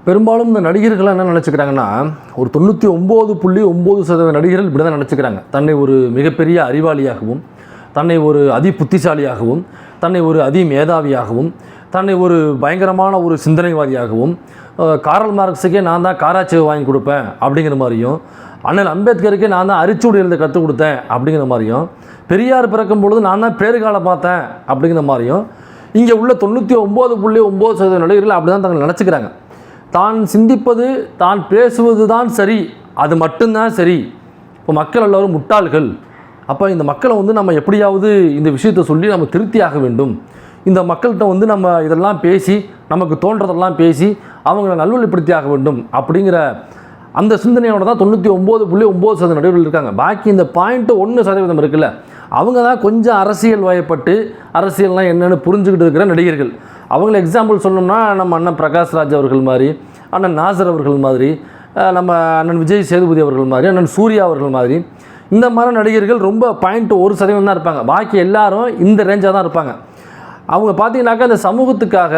பெரும்பாலும் இந்த நடிகர்கள் என்ன நினச்சிக்கிறாங்கன்னா, ஒரு 99.9% நடிகர்கள் இப்படி தான் நினச்சிக்கிறாங்க. தன்னை ஒரு மிகப்பெரிய அறிவாளியாகவும், தன்னை ஒரு அதி புத்திசாலியாகவும், தன்னை ஒரு அதி மேதாவியாகவும், தன்னை ஒரு பயங்கரமான ஒரு சிந்தனைவாதியாகவும், காரல் மார்க்ஸுக்கே நான் தான் காராச்சேவை வாங்கி கொடுப்பேன் அப்படிங்கிற மாதிரியும், அண்ணல் அம்பேத்கருக்கே நான் தான் அரிச்சுவடி எழுத கற்றுக் கொடுத்தேன் அப்படிங்கிற மாதிரியும், பெரியார் பிறக்கும் பொழுது நான் தான் பேறுகால பார்த்தேன் அப்படிங்கிற மாதிரியும், இங்கே உள்ள 99.9% நடிகர்கள் அப்படி தான் தங்களை நினச்சிக்கிறாங்க. தான் சிந்திப்பது, தான் பேசுவது தான் சரி, அது மட்டும்தான் சரி. இப்போ மக்கள் எல்லோரும் முட்டாள்கள். அப்போ இந்த மக்களை நம்ம எப்படியாவது இந்த விஷயத்தை சொல்லி நம்ம திருப்தியாக வேண்டும். இந்த மக்கள்கிட்ட நம்ம இதெல்லாம் பேசி, நமக்கு தோன்றதெல்லாம் பேசி அவங்கள நல்வழிப்படுத்தியாக வேண்டும் அப்படிங்கிற அந்த சிந்தனையோட தான் 99.9% நடிகர்கள் இருக்காங்க. பாக்கி இந்த 0.1% இருக்குல்ல, அவங்க தான் கொஞ்சம் அரசியல் வயப்பட்டு அரசியல்னால் என்னென்னு புரிஞ்சுக்கிட்டு இருக்கிற நடிகர்கள். அவங்கள எக்ஸாம்பிள் சொல்லணும்னா நம்ம அண்ணன் பிரகாஷ்ராஜ் அவர்கள் மாதிரி, அண்ணன் நாசர் அவர்கள் மாதிரி, நம்ம அண்ணன் விஜய் சேதுபதி அவர்கள் மாதிரி, அண்ணன் சூர்யா அவர்கள் மாதிரி, இந்த மாதிரி நடிகர்கள் ரொம்ப 0.1% தான் இருப்பாங்க. பாக்கி எல்லாரும் இந்த ரேஞ்சாக தான் இருப்பாங்க. அவங்க பார்த்தீங்கன்னாக்கா இந்த சமூகத்துக்காக,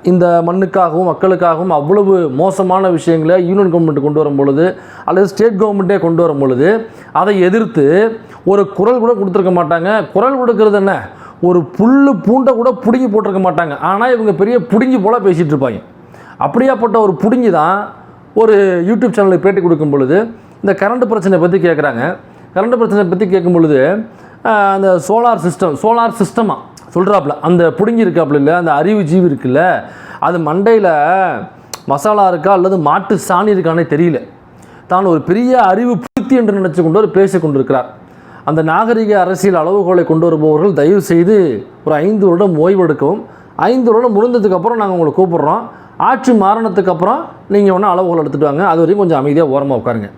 இந்த மண்ணுக்காகவும் மக்களுக்காகவும் அவ்வளவு மோசமான விஷயங்களை யூனியன் கவர்மெண்ட் கொண்டு வரும் பொழுது அல்லது ஸ்டேட் கவர்மெண்ட்டே கொண்டு வரும் பொழுது அதை எதிர்த்து ஒரு குரல் கூட கொடுத்துருக்க மாட்டாங்க. குரல் கொடுக்கறது என்ன, ஒரு புல்லு பூண்டை கூட பிடுங்கி போட்டிருக்க மாட்டாங்க. ஆனால் இவங்க பெரிய பிடுங்கி போல் பேசிகிட்டு இருப்பாங்க. அப்படியாப்பட்ட ஒரு பிடுங்கி தான் ஒரு யூடியூப் சேனலுக்கு பேட்டி கொடுக்கும் பொழுது இந்த கரண்ட் பிரச்சனை பற்றி கேட்குறாங்க. கரண்ட் பிரச்சனை பற்றி கேட்கும் பொழுது அந்த சோலார் சிஸ்டமாக சொல்கிறாப்புல, அந்த பிடுங்கி இருக்காப்புல இல்லை, அந்த அறிவு ஜீவி இருக்குல்ல, அது மண்டையில் மசாலா இருக்கா அல்லது மாட்டு சாணி இருக்கானே தெரியல. தான் ஒரு பெரிய அறிவு புத்தி என்று நினச்சி கொண்டு ஒரு பேசி கொண்டிருக்கிறார். அந்த நாகரிக அரசியல் அளவுகோலை கொண்டு வருபவர்கள் தயவு செய்து ஒரு 5 வருடம் ஓய்வெடுக்கவும், 5 வருடம் முடிந்ததுக்கப்புறம் நாங்கள் உங்களை கூப்பிட்றோம், ஆட்சி மாறினத்துக்கு அப்புறம் நீங்கள் ஒன்று அளவுகோல் எடுத்துகிட்டு வாங்க, அது வரைக்கும் கொஞ்சம் அமைதியாக ஓரமாக உட்காருங்க.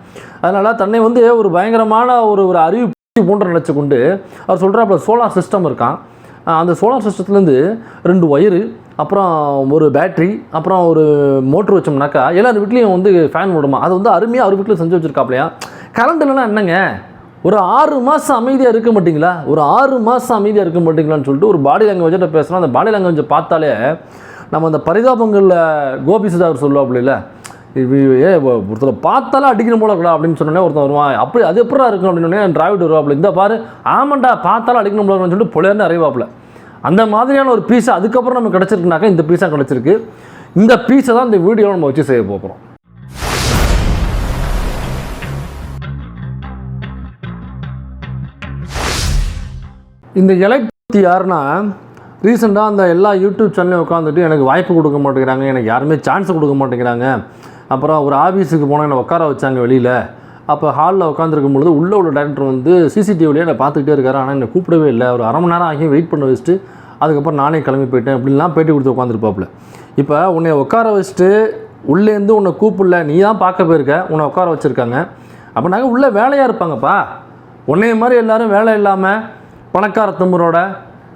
அதனால் தன்னை ஒரு பயங்கரமான ஒரு அறிவு புத்தி போன்ற நினச்சி கொண்டு அவர் சொல்கிறாப்புல சோலார் சிஸ்டம் இருக்கான். அந்த சோலார் சிஸ்டத்துலேருந்து 2 ஒயரு, அப்புறம் ஒரு பேட்ரி, அப்புறம் ஒரு மோட்ரு வச்சோம்னாக்கா எல்லார் வீட்லேயும் ஃபேன் விடுமா. அது அருமையாக அவர் வீட்டில் செஞ்சு வச்சுருக்காப்லையா. கரண்ட் இல்லைன்னா என்னங்க, ஒரு 6 மாதம் அமைதியாக இருக்க மாட்டிங்களா, ஒரு 6 மாதம் அமைதியாக இருக்க மாட்டிங்களான்னு சொல்லிட்டு ஒரு பாடி லாங்குவேஜ்கிட்ட பேசுகிறோம். அந்த பாடி லாங்குவேஜை பார்த்தாலே நம்ம அந்த பரிதாபங்களில் கோபி சுதாகர் சொல்லுவாப்புல, ஒருத்தரை பார்த்தாலும் அடிக்கணும் போல கூட அப்படின்னு சொன்னோன்னே ஒருத்தன் வருவான். அப்படி அது எப்படா இருக்கும் அப்படின்னு டிராவிட் வருவாப்புல, இந்த பாரு ஆமாண்டா பார்த்தாலும் அடிக்கணும் போல சொல்லிட்டு பொழையர்னு அறிவாப்புல. அந்த மாதிரியான ஒரு பீஸை அதுக்கப்புறம் நம்ம கிடச்சிருக்குனாக்கா இந்த பீஸாக கிடச்சிருக்கு. இந்த பீஸை தான் இந்த வீடியோவில் நம்ம வச்சு செய்ய போகிறோம். இந்த எலக்ட் யாருன்னா, ரீசெண்டாக அந்த எல்லா யூடியூப் சேனல்லையும் உட்காந்துட்டு எனக்கு வாய்ப்பு கொடுக்க மாட்டேங்கிறாங்க, எனக்கு யாருமே சான்ஸ் கொடுக்க மாட்டேங்கிறாங்க. அப்புறம் ஒரு ஆஃபீஸுக்கு போனால் என்னை உட்கார வச்சாங்க வெளியில். அப்போ ஹாலில் உட்காந்துருக்கும் பொழுது உள்ளே உள்ள டேரக்டர் சிசிடிவிலேயே என்னை பார்த்துக்கிட்டே இருக்காரு, ஆனால் என்னை கூப்பிடவே இல்லை. ஒரு அரை மணி நேரம் ஆகி வெயிட் பண்ண வச்சுட்டு அதுக்கப்புறம் நானே கிளம்பி போயிட்டேன் அப்படின்லாம் பேட்டி கொடுத்து உட்காந்துருப்பாப்புல. இப்போ உன்னை உட்கார வச்சுட்டு உள்ளேருந்து உன்னை கூப்பிடல, நீ தான் பார்க்க போயிருக்க, உன்னை உட்கார வச்சுருக்காங்க. அப்போ நாங்கள் உள்ளே வேலையாக இருப்பாங்கப்பா. உன்னைய மாதிரி எல்லோரும் வேலை இல்லாமல் பணக்கார திமுறோட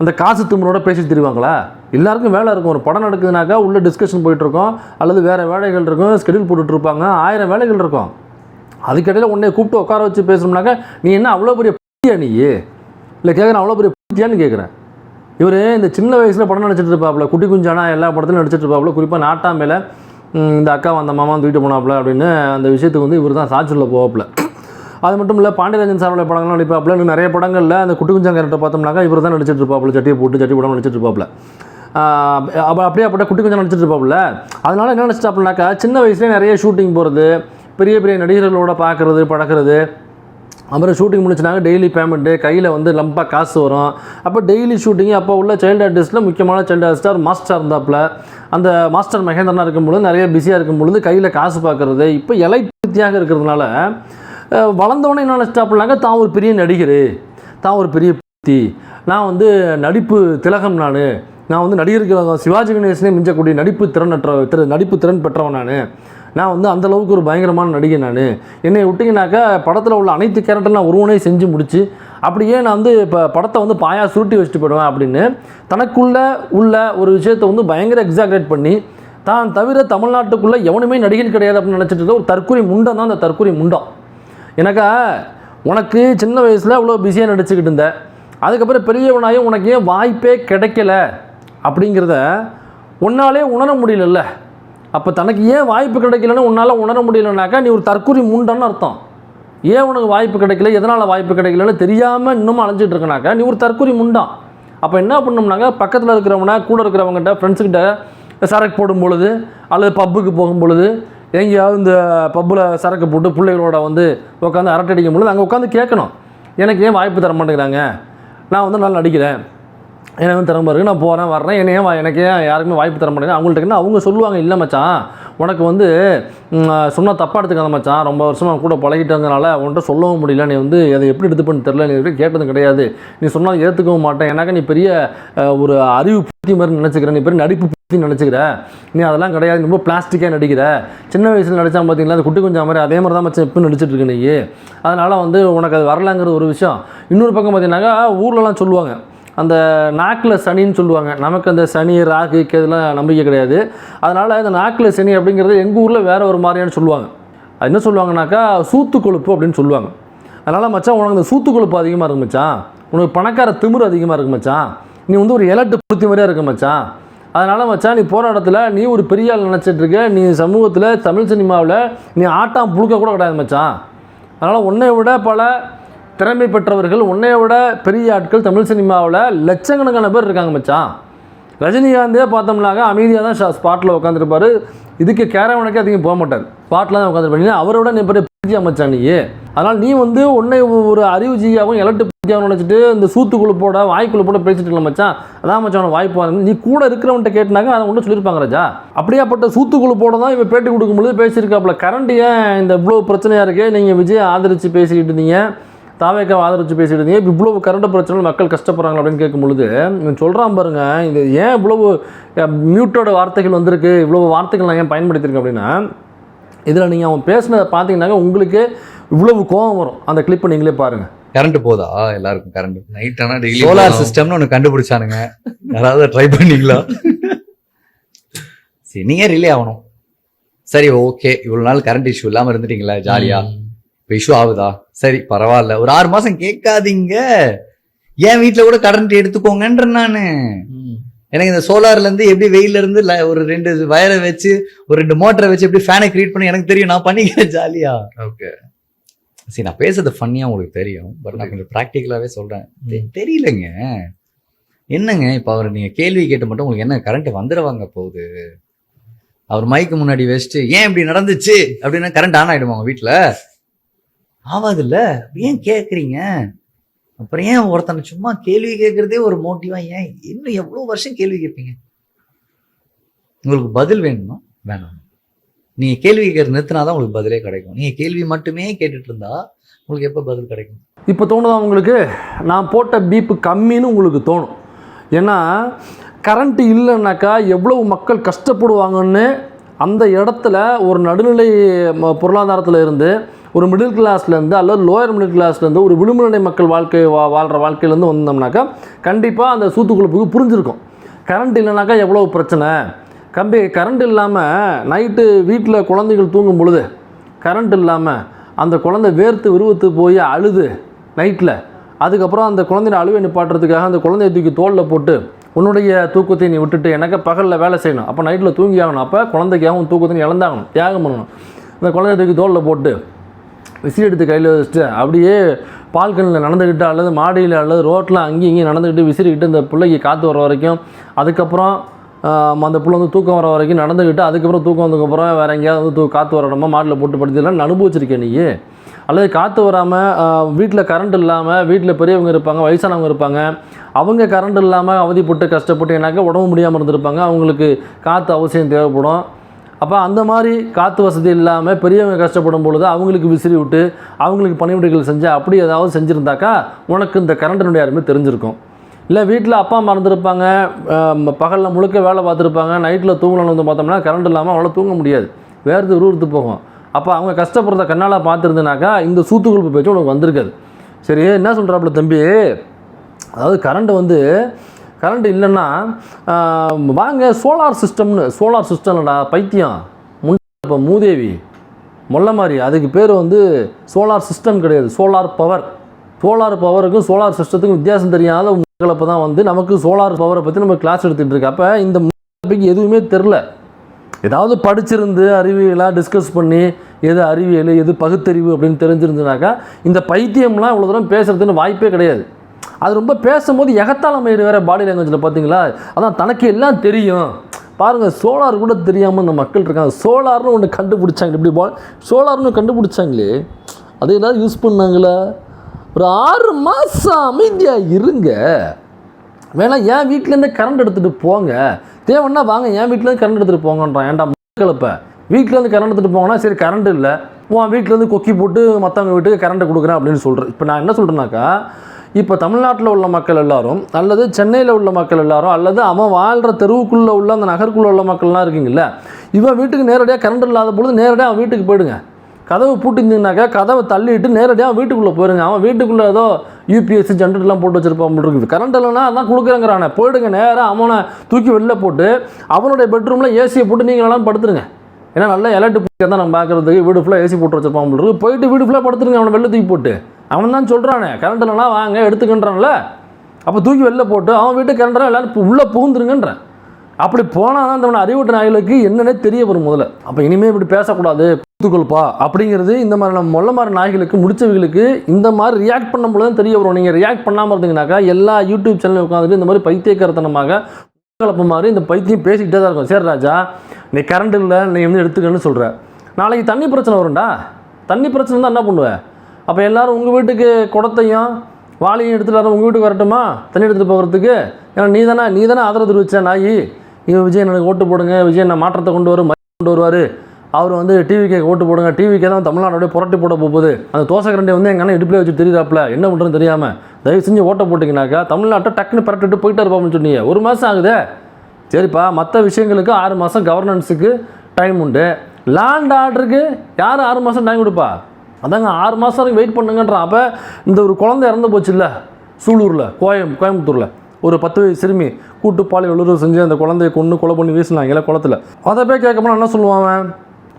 அந்த காசு திமுறோட பேசிட்டு தெரிவாங்களா? எல்லாருக்கும் வேலை இருக்கும். ஒரு படம் நடக்குதுனாக்கா உள்ளே டிஸ்கஷன் போயிட்டுருக்கோம், அல்லது வேறு வேலைகள் இருக்கும், ஸ்கெடியூல் போட்டுட்ருப்பாங்க, 1000 வேலைகள் இருக்கும். அதுக்கிடையில் உன்னை கூப்பிட்டு உட்கார வச்சு பேசணும்னாக்கா நீ என்ன அவ்வளோ பெரிய புத்தியா, நீ இல்லை கேட்குறேன் அவ்வளோ பெரிய புத்தியான்னு கேட்குறேன். இவர் இந்த சின்ன வயசில் படம் நடிச்சிட்டு இருப்பாப்புல, குட்டி குஞ்சானா எல்லா படத்துலையும் நடிச்சிட்டு இருப்பாப்புல. குறிப்பாக நாட்டாமையில் இந்த அக்கா அந்த மாமா தூக்கிட்டு போனாப்புல அப்படின்னு அந்த விஷயத்துக்கு இவர் தான் சாட்சியில் போவாப்புல. அது மட்டும் இல்லை, பாண்டியராஜன் சாரோடைய படங்கள்லாம் நடிப்பாப்புல. இன்னும் நிறைய படங்களில் அந்த குட்டி குஞ்சான் கேரக்டர் பார்த்தோம்னாக்கா இவர் தான் நடிச்சிட்டு இருப்பாப்புல, சட்டியை போட்டு சட்டி படம் நடிச்சிட்டு இருப்பாப்புல. அப்படியே அப்படி குட்டி குஞ்சான் நடிச்சிட்டு இருப்பாப்புல. அதனால என்ன நினச்சிட்டாப்புலனாக்கா சின்ன வயசுலேயே நிறைய ஷூட்டிங் போகிறது, பெரிய பெரிய நடிகர்களோட பார்க்குறது பழக்கிறது. அப்புறம் ஷூட்டிங் முடிச்சுனாங்க டெய்லி பேமெண்ட்டு, கையில் லம்பாக காசு வரும். அப்போ டெய்லி ஷூட்டிங்கு. அப்போ உள்ள சைல்டு ஆர்டிஸ்ட்டில் முக்கியமான சைல்டு ஆர்டிஸ்டாக மாஸ்டர் இருந்தாப்புல. அந்த மாஸ்டர் மகேந்திரனாக இருக்கும்பொழுது நிறைய பிஸியாக இருக்கும் பொழுது கையில் காசு பார்க்குறது. இப்போ எலைத்தியாக இருக்கிறதுனால வளர்ந்தவொடனே என்ன நினச்சிட்டாப்புலனாக்கா தான் ஒரு பெரிய நடிகர், தான் ஒரு பெரிய பத்தி, நான் நடிப்பு திலகம், நான் நடிகருக்கு சிவாஜி கணேசனே மிஞ்சக்கூடிய நடிப்பு திறன் பெற்றவன் நான் அந்தளவுக்கு ஒரு பயங்கரமான நடிகை. என்னை விட்டிங்கனாக்கா படத்தில் உள்ள அனைத்து கேரக்டர் நான் ஒருவனே செஞ்சு முடிச்சு அப்படியே நான் இப்போ படத்தை பாயா சுருட்டி வச்சுட்டு போயிடுவேன் அப்படின்னு தனக்குள்ளே உள்ள ஒரு விஷயத்தை பயங்கர எக்ஸாக்ரேட் பண்ணி தான் தவிர தமிழ்நாட்டுக்குள்ளே எவனுமே நடிகன் கிடையாது அப்படின்னு நினச்சிட்டு இருக்க ஒரு தற்கொலை முண்டம் தான் அந்த தற்கொலை முண்டம். எனக்கா உனக்கு சின்ன வயசில் அவ்வளோ பிஸியாக நடிச்சுக்கிட்டு இருந்த, அதுக்கப்புறம் பெரியவனாயும் உனக்கு ஏன் வாய்ப்பே கிடைக்கல அப்படிங்கிறத உன்னாலே உணர முடியலல்ல. அப்போ தனக்கு ஏன் வாய்ப்பு கிடைக்கலன்னு உன்னால் உணர முடியலனாக்கா நீ ஒரு தற்கொலை முண்டன்னு அர்த்தம். ஏன் உனக்கு வாய்ப்பு கிடைக்கல, எதனால் வாய்ப்பு கிடைக்கலன்னு தெரியாமல் இன்னமும் அலைஞ்சிட்டு இருக்கனாக்கா நீ ஒரு தற்கொலை முண்டான். அப்போ என்ன பண்ணோம்னாக்கா பக்கத்தில் இருக்கிறவனா கூட இருக்கிறவங்ககிட்ட ஃப்ரெண்ட்ஸுக்கிட்ட சரக்கு போடும் பொழுது அல்லது பப்புக்கு போகும் பொழுது எங்கேயாவது இந்த பப்பில் சரக்கு போட்டு பிள்ளைகளோட வந்து உட்காந்து அரட்டை அடிக்கும் பொழுது அங்கே உட்காந்து கேட்கணும், எனக்கு ஏன் வாய்ப்பு தர மாட்டேங்கிறாங்க, நான் வந்து நல்லா நடிக்கிறேன், எனக்கு வந்து திறமை இருக்குது, நான் போகிறேன் வர்றேன், எனக்கு ஏன் யாருக்குமே வாய்ப்பு தர மாட்டேங்க. அவங்கள்ட்ட அவங்க சொல்லுவாங்க, இல்லை மச்சான் உனக்கு வந்து சொன்னால் தப்பாக எடுத்துக்காத மச்சான், ரொம்ப வருஷமாக கூட பழகிட்டதுனால உன்கிட்ட சொல்லவும் முடியல, நீ வந்து அதை எப்படி எடுத்து பண்ணி தெரில, நீ கேட்டதும் கிடையாது, நீ சொன்னால் ஏற்றுக்கவும் மாட்டேன், ஏன்னாக்கா நீ பெரிய ஒரு அறிவு புத்தி மாதிரி நினச்சிக்கிற, நீ பெரிய நடிப்பு புத்தி நினச்சிக்கிற, நீ அதெல்லாம் கிடையாது, ரொம்ப பிளாஸ்டிக்காக நடிக்கிற, சின்ன வயசில் நடித்தா பார்த்தீங்களா அது குட்டி கொஞ்சம் மாதிரி அதே மாதிரி தான் மச்சான் இப்போ நடிச்சிட்டு இருக்கு நீ, அதனால் வந்து உனக்கு அது வரலாங்கிறது ஒரு விஷயம். இன்னொரு பக்கம் பார்த்தீங்கன்னாக்கா ஊர்லலாம் சொல்லுவாங்க அந்த நாக்கில் சனின்னு சொல்லுவாங்க, நமக்கு அந்த சனி ராகு இதெல்லாம் நம்பிக்கை கிடையாது, அதனால் இந்த நாக்கில் சனி அப்படிங்கிறது எங்கள் ஊரில் வேறு ஒரு மாதிரியானு சொல்லுவாங்க. அது என்ன சொல்லுவாங்கனாக்கா சூத்து கொழுப்பு அப்படின்னு சொல்லுவாங்க. அதனால் மச்சான் உனக்கு இந்த சூத்து கொழுப்பு அதிகமாக இருக்கு மச்சான், உனக்கு பணக்கார திமிரு அதிகமாக இருக்கு மச்சான், நீ வந்து ஒரு எலட்டு புத்தி மாதிரியாக இருக்க மச்சான், அதனால் மச்சான் நீ போகிற இடத்துல நீ ஒரு பெரிய ஆள் நினச்சிட்ருக்க, நீ சமூகத்தில் தமிழ் சினிமாவில் நீ ஆட்டாம் புழுக்க கூட கிடையாது மச்சான், அதனால் உன்னை விட பல திறமை பெற்றவர்கள், உன்னைய விட பெரிய ஆட்கள் தமிழ் சினிமாவில் லட்சக்கணக்கான பேர் இருக்காங்க மச்சான். ரஜினிகாந்தே பார்த்தோம்னாக்க அமைதியாக தான் ஸ்பாட்டில் உட்காந்துருப்பார், இதுக்கு கேரவனுக்கே அதிகம் போக மாட்டார், ஸ்பாட்டில் தான் உட்காந்துருப்பாங்க, அவரோட நீ பெரிய புத்தியா மச்சான் நீ. அதனால் நீ வந்து உன்னை ஒரு அறிவு ஜீயாகவும் எலட்டு புத்தியாகவும் நினச்சிட்டு இந்த சூத்துக்குழுப்போட வாய்க்குழுப்போட பேசிட்டு இல்லை மச்சான், அதான் மச்சான் வாய்ப்பு வாங்க, நீ கூட இருக்கிறவன்ட்ட கேட்டினாங்க அதை ஒன்றும் சொல்லியிருப்பாங்க ராஜா. அப்படியாப்பட்ட சூத்துக்குழுப்போட தான் இப்போ பேட்டி கொடுக்கும்பொழுது பேசியிருக்காப்புல, கரண்ட் ஏன் இந்த இவ்வளோ பிரச்சனையாக இருக்குது, நீங்கள் விஜய் ஆதரித்து பேசிக்கிட்டு இருந்தீங்க, தாவேக்காவை ஆதரிச்சு பேசிட்டு இருந்தீங்க, இப்போ இவ்வளவு கரண்ட் பிரச்சனை மக்கள் கஷ்டப்படுறாங்க அப்படின்னு கேட்கும் பொழுது இவன் சொல்கிறான் பாருங்க, இது ஏன் இவ்வளவு மியூட்டோட வார்த்தைகள் வந்திருக்கு, இவ்வளவு வார்த்தைகள் நான் ஏன் பயன்படுத்தியிருக்கேன் அப்படின்னா, இதில் நீங்கள் அவன் பேசினதை பார்த்தீங்கன்னாக்க உங்களுக்கு இவ்வளவு கோபம் வரும். அந்த கிளிப்பை நீங்களே பாருங்கள். கரண்ட் போதா எல்லாருக்கும்? கரண்ட் நைட் ஆனால் டெய்லி சோலார் சிஸ்டம்னு ஒன்று கண்டுபிடிச்சானுங்க, யாராவது ட்ரை பண்ணீங்களா? சரி, நீங்கள் ரிலே ஆகணும், சரி ஓகே, இவ்வளோ நாள் கரண்ட் இஷ்யூ இல்லாமல் இருந்துட்டீங்களா, ஜாலியா இப்போ இஷ்யூ ஆகுதா, சரி பரவாயில்ல, ஒரு 6 மாசம் கேட்காதீங்க, என் வீட்டில் கூட கரண்ட் எடுத்துக்கோங்கன்ற நான். எனக்கு இந்த சோலார்ல இருந்து எப்படி வெயில இருந்து ஒரு 2 வயரை வச்சு ஒரு 2 மோட்டரை வச்சு எப்படி ஃபேனை கிரியேட் பண்ணி எனக்கு தெரியும், நான் பண்ணிக்கிறேன் ஜாலியா. ஓகே சரி, நான் பேசுறது ஃபன்னியா உங்களுக்கு தெரியும், பட் நான் கொஞ்சம் ப்ராக்டிக்கலாவே சொல்றேன். தெரியலங்க என்னங்க, இப்போ அவர் நீங்க கேள்வி கேட்டு மட்டும் உங்களுக்கு என்ன கரண்ட் வந்துடுவாங்க போகுது, அவர் மைக்கு முன்னாடி வச்சுட்டு ஏன் இப்படி நடந்துச்சு அப்படின்னா கரண்ட் ஆன் ஆயிடுமா உங்க வீட்டுல? ஆவாது இல்ல, ஏன் கேக்குறீங்க? அப்புறம் ஏன் ஒருத்தனை சும்மா கேள்வி கேட்கறதே ஒரு மோட்டிவா, ஏன் இன்னும் எவ்வளவு வருஷம் கேள்வி கேட்பீங்க? உங்களுக்கு பதில் வேணுமா? வேணாம். நீங்க கேள்வி கேட்கறது நிறுத்தினாதான் உங்களுக்கு பதிலே கிடைக்கும். நீங்க கேள்வி மட்டுமே கேட்டுட்டு இருந்தா உங்களுக்கு எப்ப பதில் கிடைக்கும்? இப்போ தோணுதா உங்களுக்கு நான் போட்ட பீப்பு கம்மின்னு உங்களுக்கு தோணும்? ஏன்னா கரண்ட் இல்லைன்னாக்கா எவ்வளவு மக்கள் கஷ்டப்படுவாங்கன்னு அந்த இடத்துல ஒரு நடுநிலை பொருளாதாரத்தில் இருந்து ஒரு மிடில் கிளாஸ்லேருந்து அல்லது லோயர் மிடில் கிளாஸ்லேருந்து ஒரு விளிம்புநிலை மக்கள் வாழ்கிற வாழ்க்கையிலேருந்து வந்தோம்னாக்கா கண்டிப்பாக அந்த சூத்துக்குழுப்புக்கு புரிஞ்சிருக்கும். கரண்ட் இல்லைனாக்கா எவ்வளோ பிரச்சனை. கரண்ட் இல்லாமல் நைட்டு வீட்டில் குழந்தைகள் தூங்கும் பொழுது கரண்ட் இல்லாமல் அந்த குழந்தை வேர்த்து விருவத்து போய் அழுது நைட்டில், அதுக்கப்புறம் அந்த குழந்தைய அழுவை நிப்பாட்டுறதுக்காக அந்த குழந்தைய தூக்கி தோளில் போட்டு உன்னுடைய தூக்கத்தை நீ விட்டுட்டு எனக்கு பகலில் வேலை செய்யணும், அப்போ நைட்டில் தூங்கி ஆகணும், அப்போ குழந்தைக்காகவும் தூக்கத்தை நீ இழந்தாகணும், தியாகம் பண்ணணும். அந்த குழந்தைய தூக்கி தோளில் போட்டு விசிறி எடுத்து கையில் வச்சுட்டு அப்படியே பால்கனியில் நடந்துக்கிட்டு அல்லது மாடியில் அல்லது ரோட்டில் அங்கேயும் இங்கேயும் நடந்துக்கிட்டு விசிறிக்கிட்டு இந்த பிள்ளைக்கு காற்று வர வரைக்கும், அதுக்கப்புறம் அந்த பிள்ளை வந்து தூக்கம் வர வரைக்கும் நடந்துக்கிட்டு, அதுக்கப்புறம் தூக்கம் வந்ததுக்கப்புறம் வேறு எங்கேயாவது வந்து காற்று வர இடமா மாடியில் போட்டு படுத்துலாம் அனுபவிச்சிருக்கேன் நீ. அல்லது காற்று வராமல் வீட்டில் கரண்ட் இல்லாமல் வீட்டில் பெரியவங்க இருப்பாங்க, வயசானவங்க இருப்பாங்க, அவங்க கரண்ட் இல்லாமல் அவதிப்பட்டு கஷ்டப்பட்டு ஏன்னாக்கா உடம்பு முடியாமல் இருந்திருப்பாங்க, அவங்களுக்கு காற்று அவசியம் தேவைப்படும். அப்போ அந்த மாதிரி காற்று வசதி இல்லாமல் பெரியவங்க கஷ்டப்படும் பொழுது அவங்களுக்கு விசிறி விட்டு அவங்களுக்கு பணிவிடைகள் செஞ்சு அப்படி ஏதாவது செஞ்சுருந்தாக்கா உனக்கு இந்த கரண்ட்டினுடைய யாருமே தெரிஞ்சிருக்கும். இல்லை வீட்டில் அப்பா அம்மா இருந்திருப்பாங்க, பகலில் முழுக்க வேலை பார்த்துருப்பாங்க, நைட்டில் தூங்கலான்னு வந்து பார்த்தோம்னா கரண்ட் இல்லாமல் அவ்வளோ தூங்க முடியாது, வேர்த்து உருவத்து போகும். அப்போ அவங்க கஷ்டப்படுறத கண்ணால் பார்த்துருந்துனாக்கா இந்த சூத்துக்குழுப்பு பேச்சு உனக்கு வந்திருக்காது. சரி, என்ன சொல்கிறாப்புல தம்பி, அதாவது கரண்ட் இல்லைன்னா வாங்க சோலார் சிஸ்டம்டா பைத்தியம் இப்போ மூதேவி மொல்ல மாதிரி, அதுக்கு பேர் வந்து சோலார் சிஸ்டம் கிடையாது, சோலார் பவருக்கும் சோலார் சிஸ்டத்துக்கும் வித்தியாசம் தெரியாத உங்களை இப்போ தான் வந்து நமக்கு சோலார் பவரை பற்றி நம்ம கிளாஸ் எடுத்துகிட்டு இருக்கு. அப்போ இந்த எதுவுமே தெரில, ஏதாவது படிச்சிருந்து அறிவியலாக டிஸ்கஸ் பண்ணி எது அறிவியல் எது பகுத்தறிவு அப்படின்னு தெரிஞ்சிருந்துனாக்கா இந்த பைத்தியம்லாம் இவ்வளோ தூரம் பேசுகிறதுன்னு வாய்ப்பே கிடையாது. அது ரொம்ப பேசும்போது எகத்தாள மயிறு வேறு பாடி லாங்குவேஜில் பார்த்தீங்களா, அதான் தனக்கு எல்லாம் தெரியும். பாருங்கள், சோலார் கூட தெரியாமல் இந்த மக்கள் இருக்காங்க. சோலார்னு ஒன்று கண்டுபிடிச்சாங்க, இப்படி சோலார்னு கண்டுபிடிச்சாங்களே, அதை எல்லாம் யூஸ் பண்ணாங்களா? ஒரு 6 மாதம் அமைதியாக இருங்க. வேணா என் வீட்டிலேருந்து கரண்ட் எடுத்துகிட்டு போங்க, தேவைன்னா வாங்க என் வீட்டிலேருந்து கரண்ட் எடுத்துகிட்டு போங்கன்றான். ஏன்டா மக்களப்ப வீட்டிலேருந்து கரண்ட் எடுத்துகிட்டு போங்கன்னா சரி கரண்ட் இல்லை, உன் வீட்டிலேருந்து கொக்கி போட்டு மற்றவங்க வீட்டுக்கு கரண்ட்டை கொடுக்குறேன் அப்படின்னு சொல்கிறேன். இப்போ நான் என்ன சொல்கிறேன்னாக்கா, இப்போ தமிழ்நாட்டில் உள்ள மக்கள் எல்லாரும் அல்லது சென்னையில் உள்ள மக்கள் எல்லாரும் அல்லது அவன் வாழ்கிற தெருவுக்குள்ளே உள்ள அந்த நகருக்குள்ளே உள்ள மக்கள்லாம் இருக்கீங்கல்ல, இவன் வீட்டுக்கு நேரடியாக கரண்ட் இல்லாத பொழுது நேரடியாக அவன் வீட்டுக்கு போயிடுங்க. கதவு பூட்டிருந்தீங்கனாக்கா கதவை தள்ளிட்டு நேரடியாக அவன் வீட்டுக்குள்ளே போயிருங்க. அவன் வீட்டுக்குள்ளே ஏதோ யூபிஎஸ்சி ஜென்ரேட்டர்லாம் போட்டு வச்சிருப்பான் இருக்குது. கரண்ட் இல்லைன்னா அதான் கொடுக்குறேங்கிறானே, போயிடுங்க நேராக அவனை தூக்கி வெளில போட்டு அவனுடைய பெட்ரூமில் ஏசியை போட்டு நீங்கள் எல்லாம் படுத்துருங்க. ஏன்னா நல்லா எலக்ட்ரிக் பிடிக்க தான் நம்ம பார்க்குறதுக்கு வீடு ஃபுல்லாக ஏசி போட்டு வச்சிருப்பான் இருக்குது. போயிட்டு வீடு ஃபுல்லாக படுத்துருங்க, அவனை வெளில தூக்கி போட்டு. அவன் தான் சொல்கிறானே கரண்ட் இல்லைனா வாங்க எடுத்துக்கின்றான்ல, அப்போ தூக்கி வெளில போட்டு அவன் வீட்டுக்கு கரண்ட்லாம் எல்லோரும் உள்ளே புகுந்துருங்கன்றேன். அப்படி போனால் தான் இந்த அறிவுட்ட நாய்களுக்கு என்னென்னே தெரிய வரும் முதல்ல. அப்போ இனிமேல் இப்படி பேசக்கூடாது புத்துக்கொள்ப்பா அப்படிங்கிறது இந்த மாதிரி நம்ம மொல்ல மாதிரி நாய்களுக்கு முடிச்சவர்களுக்கு இந்த மாதிரி ரியாக்ட் பண்ணும்போது தான் தெரிய வரும். நீங்கள் ரியாக்ட் பண்ணாமல் இருந்தீங்கன்னாக்கா எல்லா யூடியூப் சேனலில் உட்காந்துட்டு இந்த மாதிரி பைத்தியக்காரத்தனமாக கலப்பு மாதிரி இந்த பைத்தியம் பேசிக்கிட்டே தான் இருக்கும். சரி ராஜா, நீ கரண்ட் இல்லை நீ வந்து எடுத்துக்கன்னு சொல்கிற, நாளைக்கு தண்ணி பிரச்சனை வரும்டா. தண்ணி பிரச்சனை தான் என்ன பண்ணுவேன்? அப்போ எல்லோரும் உங்கள் வீட்டுக்கு குடத்தையும் வாளியும் எடுத்துகிட்டு வர உங்கள் வீட்டுக்கு வரட்டுமா தண்ணி எடுத்துகிட்டு போகிறதுக்கு? ஏன்னா நீ தானே ஆதரவு தெரிவிச்ச நாய். இவன் விஜய் எனக்கு ஓட்டு போடுங்க, விஜய் நான் மாற்றத்தை கொண்டு வருவார், அவர் வந்து டிவிக்கே ஓட்டு போடுங்க, டிவிக்கே தான் தமிழ்நாடோடைய புரட்டி போட போகுது, அந்த தோசை கரண்டி வந்து எங்கள் அண்ணன் இடுப்பில் வச்சு தெரியுறாப்புல என்ன பண்ணுறதுன்னு தெரியாமல் தயவு செஞ்சு ஓட்டை போட்டிங்கனாக்கா தமிழ்நாட்டை டக்குன்னு பரட்டிட்டு போயிட்டு இருப்பான்னு சொன்னீங்க. 1 மாதம் ஆகுதே. சரிப்பா, மற்ற விஷயங்களுக்கு 6 மாதம் கவர்னன்ஸுக்கு டைம் உண்டு. லேண்ட் ஆர்டருக்கு யார் 6 மாதம் டைம் கொடுப்பா? அதாங்க 6 மாதம் வரைக்கும் வெயிட் பண்ணுங்கன்றான். அப்போ இந்த ஒரு குழந்தை இறந்து போச்சு இல்லை சூலூரில் கோயம்புத்தூரில் ஒரு 10 வயசு சிறுமி கூட்டு பாலியல் உணர்வு செஞ்சு அந்த குழந்தையை கொலை பண்ணி வீசினாங்களே குளத்தில். அதை போய் கேட்கப்போனா என்ன சொல்லுவான்?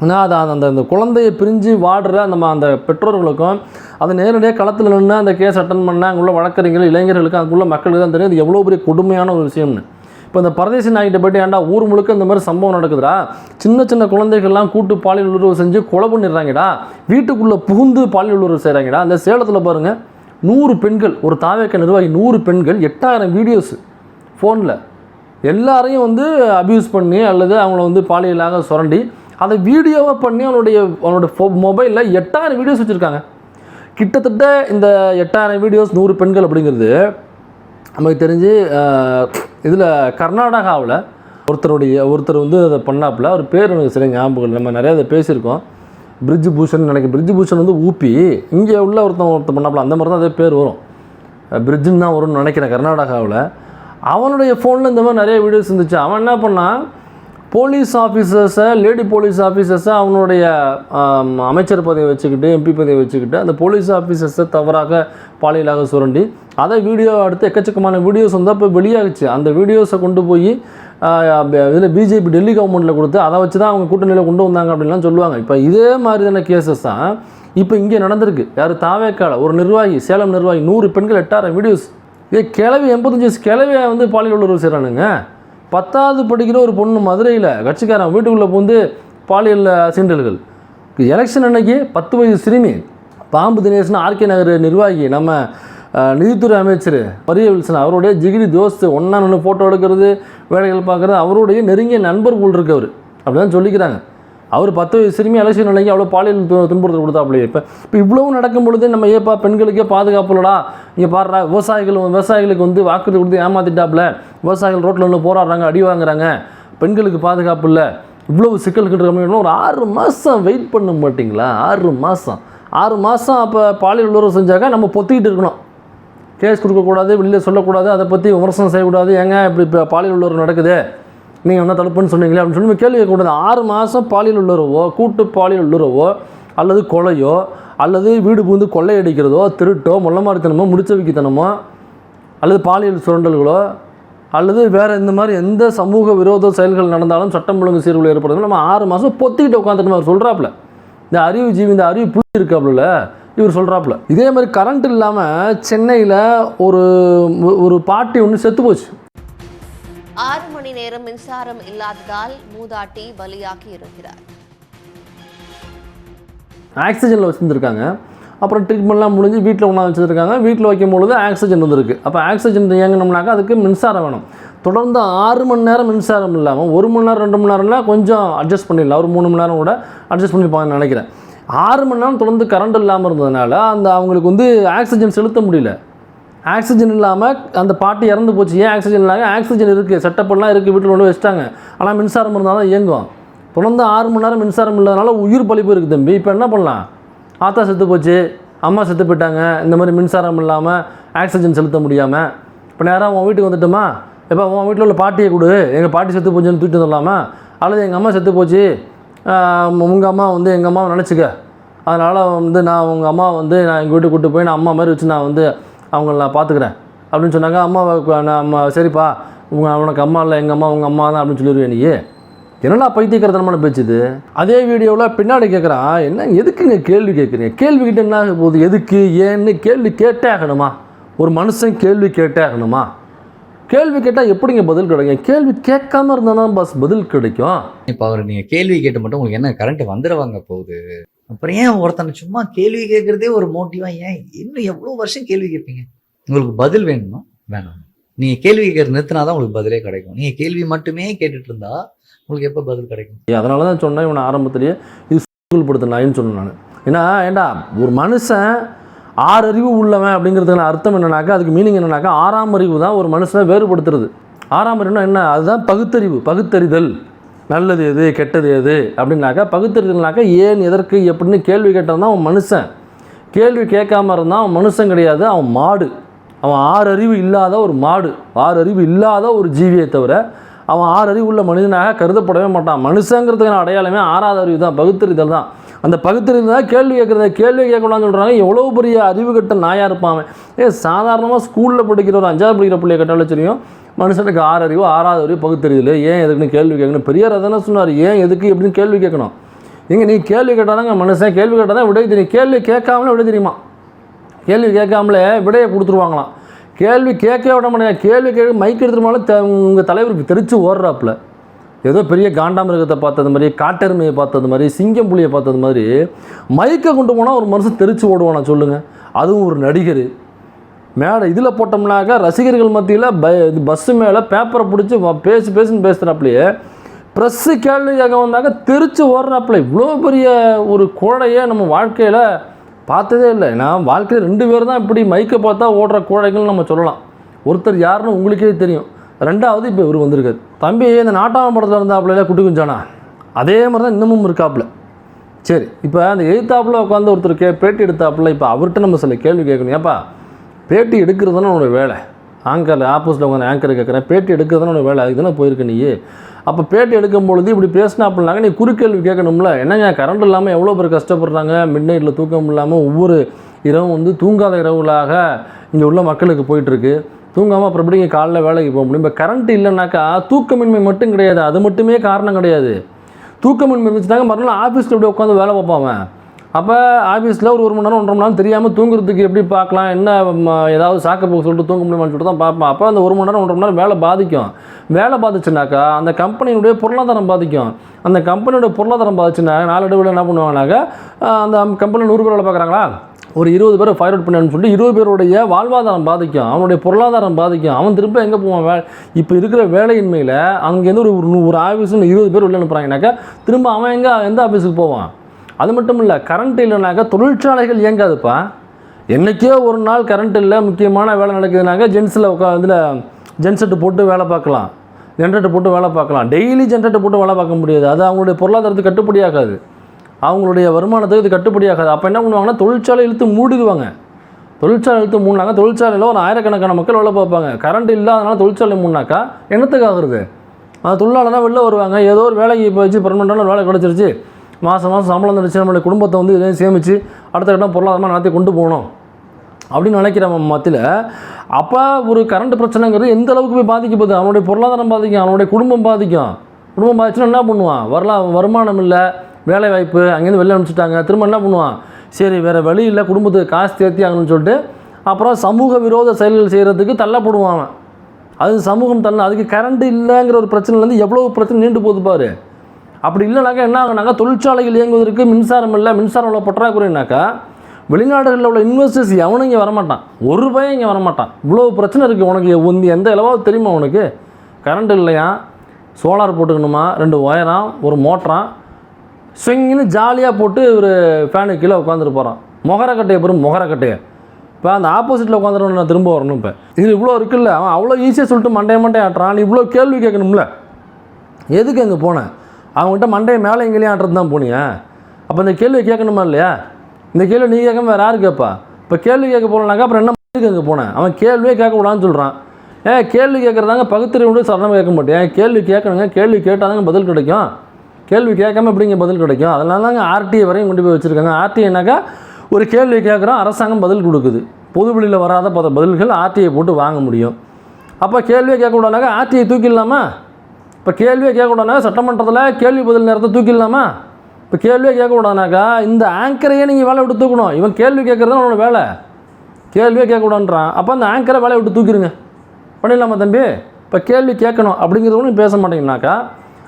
நான் அதை அந்த குழந்தையை பிரிஞ்சு வாடுற அந்த பெற்றோர்களுக்கும் அது நேரடியாக களத்தில் நின்று அந்த கேஸ் அட்டன் பண்ண அங்குள்ள வழக்கறிஞர்கள் இளைஞர்களுக்கு அங்குள்ள மக்களுக்கு தான் தெரியும் அது எவ்வளோ பெரிய கொடுமையான ஒரு விஷயம்னு. இப்போ இந்த பரதேசி நாய்கிட்ட போய்ட்டு ஏன்டா ஊர் முழுக்க இந்த மாதிரி சம்பவம் நடக்குதுடா, சின்ன குழந்தைகள்லாம் கூட்டு பாலியல் உணர்வு செஞ்சு கொலை பண்ணிடுறாங்கடா, வீட்டுக்குள்ளே புகுந்து பாலியல் உணர்வு செய்கிறாங்கடா. அந்த சேலத்தில் பாருங்கள் 100 பெண்கள், ஒரு தாவேக்க நிர்வாகி 100 பெண்கள் 8000 வீடியோஸ் ஃபோனில் எல்லாரையும் வந்து அப்யூஸ் பண்ணி அல்லது அவங்கள வந்து பாலியலாக சுரண்டி அதை வீடியோவை பண்ணி அவனோட மொபைலில் 8000 வீடியோஸ் வச்சுருக்காங்க. கிட்டத்தட்ட இந்த 8000 வீடியோஸ் 100 பெண்கள் அப்படிங்கிறது நமக்கு தெரிஞ்சு இதில் கர்நாடகாவில் ஒருத்தர் வந்து அதை பண்ணாப்புல, அவர் பேர் எனக்கு சரி ஞாபகம், நம்ம நிறையா அதை பேசியிருக்கோம். பிரிட்ஜ் பூஷன் நினைக்கிறேன். பிரிட்ஜ் பூஷன் வந்து ஊப்பி இங்கே உள்ள ஒருத்தர் பண்ணாப்புல, அந்த மாதிரி தான் அதே பேர் வரும், பிரிட்ஜுன்னு தான் வரும்னு நினைக்கிறேன் கர்நாடகாவில். அவனுடைய ஃபோனில் இந்த மாதிரி நிறைய வீடியோஸ் இருந்துச்சு. அவன் என்ன பண்ணான், போலீஸ் ஆஃபீஸர்ஸை லேடி போலீஸ் ஆஃபீஸர்ஸை அவனுடைய அமைச்சர் பதவியை வச்சுக்கிட்டு எம்பி பதவியை வச்சுக்கிட்டு அந்த போலீஸ் ஆஃபீஸர்ஸை தவறாக பாலியலாக சுரண்டி அதை வீடியோ எடுத்து எக்கச்சக்கமான வீடியோஸ் வந்து இப்போ வெளியாகிச்சு. அந்த வீடியோஸை கொண்டு போய் இதில் பிஜேபி டெல்லி கவர்மெண்ட்டில் கொடுத்து அதை வச்சு தான் அவங்க கூட்டணியில் கொண்டு வந்தாங்க அப்படின்லாம் சொல்லுவாங்க. இப்போ இதே மாதிரியான கேசஸ் தான் இப்போ இங்கே நடந்திருக்கு. யார் தாவேக்கால ஒரு நிர்வாகி, சேலம் நிர்வாகி 100 பெண்கள் 8000 வீடியோஸ். இதே கிளவி 85 வயசு கிளவியை வந்து பாலியல் உணர்வு செய்கிறானுங்க. 10வது படிக்கிற ஒரு பொண்ணு மதுரையில் கட்சிக்காரன் வீட்டுக்குள்ளே வந்து பாலியல் சீண்டல்கள். எலெக்ஷன் அன்னைக்கு 10 வயசு சிறுமி பாம்பு தினேஷ்னு ஆர்கே நகர் நிர்வாகி நம்ம நிதித்துறை அமைச்சர் மரிய வில்சன் அவருடைய ஜிகிரி தோஸ்து ஒன்றா நின்று ஃபோட்டோ எடுக்கிறது வேலைகள் பார்க்குறது அவருடைய நெருங்கிய நண்பர் போல் இருக்கவர் அப்படி தான் சொல்லிக்கிறாங்க. அவர் 10 வயசு சிறுமி எலெக்ஷன் அன்னைக்கு அவ்வளோ பாலியல் துன்புறுத்தல் கொடுத்தாப்புலையே. இப்போ இவ்வளவு நடக்கும் பொழுது நம்ம ஏப்பா பெண்களுக்கே பாதுகாப்பு இல்லடா, இங்கே பாடுறா விவசாயிகளுக்கு வந்து வாக்குறுதி கொடுத்து ஏமாத்திட்டாப்புல, விவசாயிகள் ரோட்டில் ஒன்று போராடுறாங்க, அடி வாங்குறாங்க, பெண்களுக்கு பாதுகாப்பு இல்லை, இவ்வளவு சிக்கல்கிட்ட இருக்கணும். ஒரு 6 மாதம் வெயிட் பண்ண மாட்டிங்களா? 6 மாதம் அப்போ பாலியல் உணர்வு செஞ்சாக்க நம்ம பொத்திக்கிட்டு இருக்கணும், கேஸ் கொடுக்கக்கூடாது, வெளியில் சொல்லக்கூடாது, அதை பற்றி விமர்சனம் செய்யக்கூடாது. ஏங்க இப்படி இப்போ பாலியல் உணர்வு நடக்குது, நீங்கள் என்ன தடுப்புன்னு சொன்னீங்களே அப்படின்னு சொல்லி கேள்வி கேட்கக்கூடாது. 6 மாதம் பாலியல் உணர்வோ கூட்டு பாலியல் உணர்வோ அல்லது கொலையோ அல்லது வீடு புகுந்து கொள்ளையடிக்கிறதோ திருட்டோ மொள்ளமாரித்தனமோ முடிச்சவிக்கித்தனமோ அல்லது பாலியல் சுரண்டல்களோ அல்லது வேறு இந்த மாதிரி எந்த சமூக விரோத செயல்கள் நடந்தாலும் சட்டம் ஒழுங்கு சீர்குலை ஏற்படுறதும் நம்ம 6 மாதம் பொத்திக்கிட்டு உட்காந்துட்டு அவர் சொல்கிறாப்புல. இந்த அறிவு ஜீவி இந்த அறிவு புள்ளி இருக்காப்புல இவர் சொல்கிறாப்புல. இதே மாதிரி கரண்ட் இல்லாமல் சென்னையில் ஒரு பாட்டி ஒன்று செத்து போச்சு. 6 மணி நேரம் மின்சாரம் இல்லாததால் மூதாட்டி பலியாகி இருக்கிறார். ஆக்சிஜனில் வச்சுருந்துருக்காங்க. அப்புறம் ட்ரீட்மெண்ட்லாம் முடிஞ்சு வீட்டில் ஒன்றா வச்சுருக்காங்க. வீட்டில் வைக்கும் பொழுது ஆக்சிஜன் வந்துருக்கு. அப்போ ஆக்சிஜன் இயங்கினோம்னாக்கா அதுக்கு மின்சாரம் வேணும். தொடர்ந்து 6 மணி நேரம் மின்சாரம் இல்லாமல் 1 மணி நேரம் 2 மணி நேரம்னா கொஞ்சம் அட்ஜஸ்ட் பண்ணிடலாம். ஒரு 3 மணி நேரம் கூட அட்ஜஸ்ட் பண்ணிப்பாங்கன்னு நினைக்கிறேன். 6 மணி நேரம் தொடர்ந்து கரண்ட் இல்லாமல் இருந்ததுனால அவங்களுக்கு வந்து ஆக்சிஜன் செலுத்த முடியல. ஆக்சிஜன் இல்லாமல் அந்த பாட்டி இறந்து போச்சு. ஏன் ஆக்சிஜன் இல்லாமல்? ஆக்சிஜன் இருக்குது, செட்டப்பெல்லாம் இருக்குது, வீட்டில் கொண்டு வச்சுட்டாங்க. ஆனால் மின்சாரம் இருந்தால் தான் இயங்கும். தொடர்ந்து 6 மணி நேரம் மின்சாரம் இல்லாதனால உயிர் பலிப்பு இருக்குது தம்பி. இப்போ என்ன பண்ணலாம்? ஆத்தா செத்து போச்சு, அம்மா செத்து போயிட்டாங்க, இந்த மாதிரி மின்சாரம் இல்லாமல் ஆக்சிஜன் செலுத்த முடியாமல் இப்போ நேராக உன் வீட்டுக்கு வந்துட்டோமா, இப்போ உன் வீட்டில் உள்ள பாட்டியை கொடு, எங்கள் பாட்டி செத்து போச்சுன்னு தூக்கிட்டு வந்துடலாமா? அல்லது எங்கள் அம்மா செத்து போச்சு, உங்கள் அம்மா வந்து எங்கள் அம்மாவை நினச்சிக்க, அதனால் வந்து நான் உங்கள் அம்மா வந்து நான் எங்கள் வீட்டுக்கு கூப்பிட்டு போய் நான் அம்மா மாதிரி வச்சு நான் வந்து அவங்கள நான் பார்த்துக்கிறேன் அப்படின்னு சொன்னாங்க. அம்மா சரிப்பா, உனக்கு அம்மா இல்லை, எங்கள் அம்மா உங்கள் அம்மா தான் அப்படின்னு சொல்லிடுவேன். நீ என்னடா பைத்தியக்காரத்தனமான பேச்சுது. அதே வீடியோவில் பின்னாடி கேட்குறான், என்ன எதுக்குங்க கேள்வி கேட்குறீங்க? கேள்வி கிட்ட என்ன ஆக போகுது? எதுக்கு ஏன்னு கேள்வி கேட்டே ஆகணுமா? ஒரு மனுஷன் கேள்வி கேட்டே ஆகணுமா? கேள்வி கேட்டால் எப்படிங்க பதில் கிடைக்கும்? கேள்வி கேட்காம இருந்தால் தான் பஸ் பதில் கிடைக்கும். இப்போ அவர் நீங்கள் கேள்வி கேட்டு மட்டும் உங்களுக்கு என்ன கரண்ட் வந்துடுவாங்க போகுது? அப்புறம் ஏன் ஒருத்தனை சும்மா கேள்வி கேட்குறதே ஒரு மோட்டிவா? ஏன் இன்னும் எவ்வளோ வருஷம் கேள்வி கேட்பீங்க? உங்களுக்கு பதில் வேணுமா? வேணாம். நீங்கள் கேள்வி கேட்கறது நிறுத்தினா தான் உங்களுக்கு பதிலே கிடைக்கும். நீங்கள் கேள்வி மட்டுமே கேட்டுட்டு இருந்தா உங்களுக்கு எப்போ பதில் கிடைக்கும்? அதனால தான் சொன்னேன் இவனை ஆரம்பத்திலேயே இது ஸ்கூல் நாயின்னு சொன்னேன் நான். ஏண்டா ஒரு மனுஷன் 6 அறிவு உள்ளவன் அப்படிங்கிறதுக்கு அர்த்தம் என்னன்னாக்கா, அதுக்கு மீனிங் என்னன்னாக்கா 6ஆம் அறிவு தான் ஒரு மனுஷனை வேறுபடுத்துறது. 6ஆம் அறிவுனா என்ன? அதுதான் பகுத்தறிவு, பகுத்தறிதல். நல்லது எது கெட்டது எது அப்படின்னாக்கா பகுத்தறிதல்னாக்கா ஏன் எதற்கு எப்படின்னு கேள்வி கேட்டால் தான் அவன் மனுஷன். கேள்வி கேட்காம இருந்தால் அவன் மனுஷன் கிடையாது, அவன் மாடு. அவன் 6 அறிவு இல்லாத ஒரு மாடு, 6 அறிவு இல்லாத ஒரு ஜீவியை தவிர அவன் 6 அறிவு உள்ள மனிதனாக கருதப்படவே மாட்டான். மனுஷங்கிறதுக்கான அடையாளமே 6ஆவது அறிவு தான், பகுத்தறிதல் தான். அந்த பகுத்தறிதல் தான் கேள்வி கேட்குறத. கேள்வி கேட்கலாம்னு சொல்கிறாங்க. எவ்வளோ பெரிய அறிவு கட்ட நாயாக இருப்பான். சாதாரணமாக ஸ்கூலில் படிக்கிற ஒரு 5ஆவது படிக்கிற பிள்ளைய கட்டாலும் தெரியும் மனுஷனுக்கு 6 அறிவு, 6ஆவது அறிவு பகுத்தறிதல். ஏன் எதுக்குன்னு கேள்வி கேட்கணும்? பெரியார் அதானே சொன்னார், ஏன் எதுக்கு எப்படின்னு கேள்வி கேட்கணும். நீ கேள்வி கேட்டால் தாங்க மனுஷன், கேள்வி கேட்டால் தான் விடை தெரியும். கேள்வி கேட்காமலே விடை தெரியுமா? கேள்வி கேட்காமலே விடையை கொடுத்துருவாங்களாம். கேள்வி கேட்க விட மாட்டேங்க. கேள்வி கேட்க மைக் எடுத்துருமாலும் உங்கள் தலைவருக்கு தெரிச்சு ஓடுறாப்புல. ஏதோ பெரிய காண்டாமிருகத்தை பார்த்தது மாதிரி, காட்டெருமையை பார்த்தது மாதிரி, சிங்கம் புலியை பார்த்தது மாதிரி மைக்கை கொண்டு போனால் ஒரு மனுஷன் தெரிச்சு ஓடுவானா சொல்லுங்கள்? அதுவும் ஒரு நடிகர். மேலே இதில் போட்டோம்னாக்கா ரசிகர்கள் மத்தியில் பஸ்ஸு மேலே பேப்பரை பிடிச்சி பேசுன்னு பேசுகிறாப்புலையே ப்ரெஸ்ஸு கேள்வி கேட்க வந்தாக்க தெரிச்சு ஓடுறாப்புல. இவ்வளோ பெரிய ஒரு கோழையை நம்ம வாழ்க்கையில் பார்த்ததே இல்லை. நான் வாழ்க்கையில் 2 பேர் தான் இப்படி மைக்கை பார்த்தா ஓடுற கோழைகள் நம்ம சொல்லலாம். ஒருத்தர் யாருன்னு உங்களுக்கே தெரியும். 2வது இப்போ இவர் வந்திருக்காரு. தம்பி இந்த நாட்டாம படத்தில் இருந்தாப்புல குட்டி குஞ்சானா, அதே மாதிரி தான் இன்னமும் இருக்காப்புல. சரி, இப்போ அந்த எழுத்தாப்பில் உட்காந்து ஒருத்தர் பேட்டி எடுத்தாப்புல. இப்போ அவர்கிட்ட நம்ம சில கேள்வி கேட்கணும். ஏப்பா பேட்டி எடுக்கிறது தானே உன்னோட வேலை. ஆங்கரில் ஆப்போசிட்டில் உட்காந்து ஆங்கர் கேட்குறேன், பேட்டி எடுக்கிறது தானே உன்னோட வேலை. அதுக்கு தானே போயிருக்க நீ. அப்போ பேட்டி எடுக்கும் பொழுது இப்படி பேசினா அப்படின்னாங்க நீ குறுக்கேள்வி கேட்கணும்ல. என்னங்க கரண்ட் இல்லாமல் எவ்வளோ பேர் கஷ்டப்படுறாங்க, மிட் நைட்டில் தூக்கம் இல்லாமல் ஒவ்வொரு இரவும் வந்து தூங்காத இரவுலாக இங்கே உள்ள மக்களுக்கு போயிட்டுருக்கு. தூங்காமல் அப்புறம் எப்படிங்க காலைல வேலைக்கு போக முடியும்? இப்போ கரண்ட் இல்லைனாக்கா தூக்கமின்மை மட்டும் கிடையாது, அது மட்டுமே காரணம் கிடையாது. தூக்கமின்மை இருந்துச்சுனாங்க மறுநாள் ஆஃபீஸில் எப்படி உட்காந்து வேலை பார்ப்பாங்க. அப்போ ஆஃபீஸில் ஒரு 1 மணி நேரம் 1.5 மணி நேரம் தெரியாமல் தூங்குறதுக்கு எப்படி பார்க்கலாம், என்ன ஏதாவது சாக்க போக சொல்லிட்டு தூங்க முடியுமான்னு சொல்லிட்டு தான் பார்ப்பேன். அப்போ அந்த 1 மணி நேரம் 1.5 மணி நேரம் வேலை பாதிக்கும். வேலை பாதிச்சுனாக்கா அந்த கம்பெனியுடைய பொருளாதாரம் பாதிக்கும். அந்த கம்பெனியோட பொருளாதாரம் பாதிச்சுன்னா நாளடைவில் என்ன பண்ணுவாங்கனாக்கா, அந்த கம்பெனியில் 100 பேர் வேலை பார்க்குறாங்களா, ஒரு 20 பேரை ஃபயர் அவுட் பண்ணணும்னு சொல்லிட்டு 20 பேருடைய வாழ்வாதாரம் பாதிக்கும், அவனுடைய பொருளாதாரம் பாதிக்கும். அவன் திரும்ப எங்கே போவான்? இப்போ இருக்கிற வேலையின்மையில் அங்கேருந்து ஒரு ஆஃபீஸில் 20 பேர் உள்ள அனுப்புகிறாங்கனாக்கா திரும்ப அவன் எந்த ஆஃபீஸுக்கு போவான்? அது மட்டும் இல்லை, கரண்ட் இல்லைனாக்கா தொழிற்சாலைகள் இயங்காதுப்பா. என்றைக்கோ ஒரு நாள் கரண்ட் இல்லை, முக்கியமான வேலை நடக்குதுனாக்கா இதில் ஜென்செட்டு போட்டு வேலை பார்க்கலாம், ஜென்ரேட்டர் போட்டு வேலை பார்க்கலாம். டெய்லி ஜென்ரேட்டர் போட்டு வேலை பார்க்க முடியாது. அது அவங்களுடைய பொருளாதாரத்துக்கு கட்டுப்படியாகாது, அவங்களுடைய வருமானத்துக்கு இது கட்டுப்படியாகாது. அப்போ என்ன பண்ணுவாங்கன்னா தொழிற்சாலை இழுத்து மூடிடுவாங்க. தொழிற்சாலை இழுத்து மூடினாங்க, தொழிற்சாலையில் ஒரு ஆயிரக்கணக்கான மக்கள் வேலை பார்ப்பாங்க. கரண்ட் இல்லாதனால தொழிற்சாலை மூடினாக்கா என்னத்துக்கு ஆகுறது? அந்த தொழிலாளர்னா வெளில வருவாங்க, ஏதோ ஒரு வேலைக்கு இப்போ வச்சு பர்மனெண்ட்டான ஒரு வேலை கிடச்சிருச்சு, மாதம் சம்பளம் வந்துடுச்சு, நம்மளுடைய குடும்பத்தை வந்து இதையும் சேமித்து அடுத்த கட்டம் பொருளாதாரமாக நடத்தி கொண்டு போகணும் அப்படின்னு நினைக்கிற மத்தியில் அப்போ ஒரு கரண்ட் பிரச்சனைங்கிறது எந்த அளவுக்கு போய் பாதிக்கப்படுது? அவனுடைய பொருளாதாரம் பாதிக்கும், அவனுடைய குடும்பம் பாதிக்கும். குடும்பம் பாதிச்சுன்னா என்ன பண்ணுவான்? வருமானம் இல்லை, வேலை வாய்ப்பு, அங்கேருந்து வெளில அனுப்பிச்சிட்டாங்க, திரும்ப என்ன பண்ணுவான்? சரி வேறு வழி இல்லை, குடும்பத்துக்கு காசு தேர்த்தி ஆகணும்னு சொல்லிட்டு அப்புறம் சமூக விரோத செயல்கள் செய்கிறதுக்கு தள்ளப்படுவான். அது சமூகம் தள்ள அதுக்கு கரண்ட் இல்லைங்கிற ஒரு பிரச்சனைலேருந்து எவ்வளோ பிரச்சனை நீண்டு போகுது பாரு. அப்படி இல்லைனாக்கா என்ன ஆகுனாக்கா தொழிற்சாலைகள் இயங்குவதற்கு மின்சாரம் இல்லை, மின்சாரம் உள்ள பற்றாக்குறைனாக்கா வெளிநாடுகளில் உள்ள இன்வெஸ்டர்ஸ் எவனும் இங்கே வரமாட்டான், ஒரு பையன் இங்கே வரமாட்டான். இவ்வளோ பிரச்சனை இருக்குது. உனக்கு எந்த அளவாவது தெரியுமா உனக்கு? கரண்ட் இல்லையா, சோலார் போட்டுக்கணுமா, 2 ஒயராம் ஒரு மோட்டராம், ஸ்விங்கின்னு ஜாலியாக போட்டு ஒரு ஃபேனுக்கு கீழே உட்காந்துட்டு போகிறான். மொகரக்கட்டையை பெரும் மொகரக்கட்டையை இப்போ அந்த ஆப்போசிட்டில் உட்காந்துட்டு நான் திரும்ப வரணும். இப்போ இது இவ்வளோ இருக்குல்ல, அவன் அவ்வளோ ஈஸியாக சொல்லிட்டு மண்டையை ஆட்டுறான். நீ இவ்வளோ கேள்வி கேட்கணும்ல, எதுக்கு அங்கே போனேன்? அவங்ககிட்ட மண்டையை மேலே எங்கேயும் ஆட்டுறது தான் போனியா? அப்போ இந்த கேள்வி கேட்கணுமா இல்லையா? இந்த கேள்வி நீ கேட்காம வேறு யாரு கேட்பா? இப்போ கேள்வி கேட்க போகலனாக்கா அப்புறம் என்ன மாதிரி அங்கே போனேன்? அவன் கேள்வியே கேட்கக்கூடாதுன்னு சொல்கிறான். கேள்வி கேட்குறதாங்க பகுத்தறிவு சரணம் கேட்க மாட்டேன். கேள்வி கேட்கணுங்க, கேள்வி கேட்டால் தாங்க பதில் கிடைக்கும். கேள்வி கேட்காம எப்படிங்க பதில் கிடைக்கும்? அதனால தாங்க ஆர்டிஐ வரையும் கொண்டு போய் வச்சுருக்காங்க. ஆர்டிஐனாக்கா ஒரு கேள்வி கேட்குறோம், அரசாங்கம் பதில் கொடுக்குது. பொது வெளியில் வராத பதில்கள் ஆர்டிஐ போட்டு வாங்க முடியும். அப்போ கேள்வியே கேட்கக்கூடாதுனாக்கா ஆர்டிஐ தூக்கிடலாமா? இப்போ கேள்வியே கேட்கக்கூடாதுனாக்கா சட்டமன்றத்தில் கேள்வி பதில் நேரத்தை தூக்கிடலாமா? இப்போ கேள்வியே கேட்கக்கூடாதுனாக்கா இந்த ஆங்கரையே நீங்கள் வேலை விட்டு தூக்கணும். இவன் கேள்வி கேட்குறது தான் அவனோட வேலை. கேள்வியே கேட்கக்கூடாதுன்றான். அப்போ அந்த ஆங்கரை வேலையை விட்டு தூக்கிடுங்க, பண்ணிடலாமா தம்பி? இப்போ கேள்வி கேட்கணும் அப்படிங்கிறது ஒன்றும் பேச மாட்டேங்கனாக்கா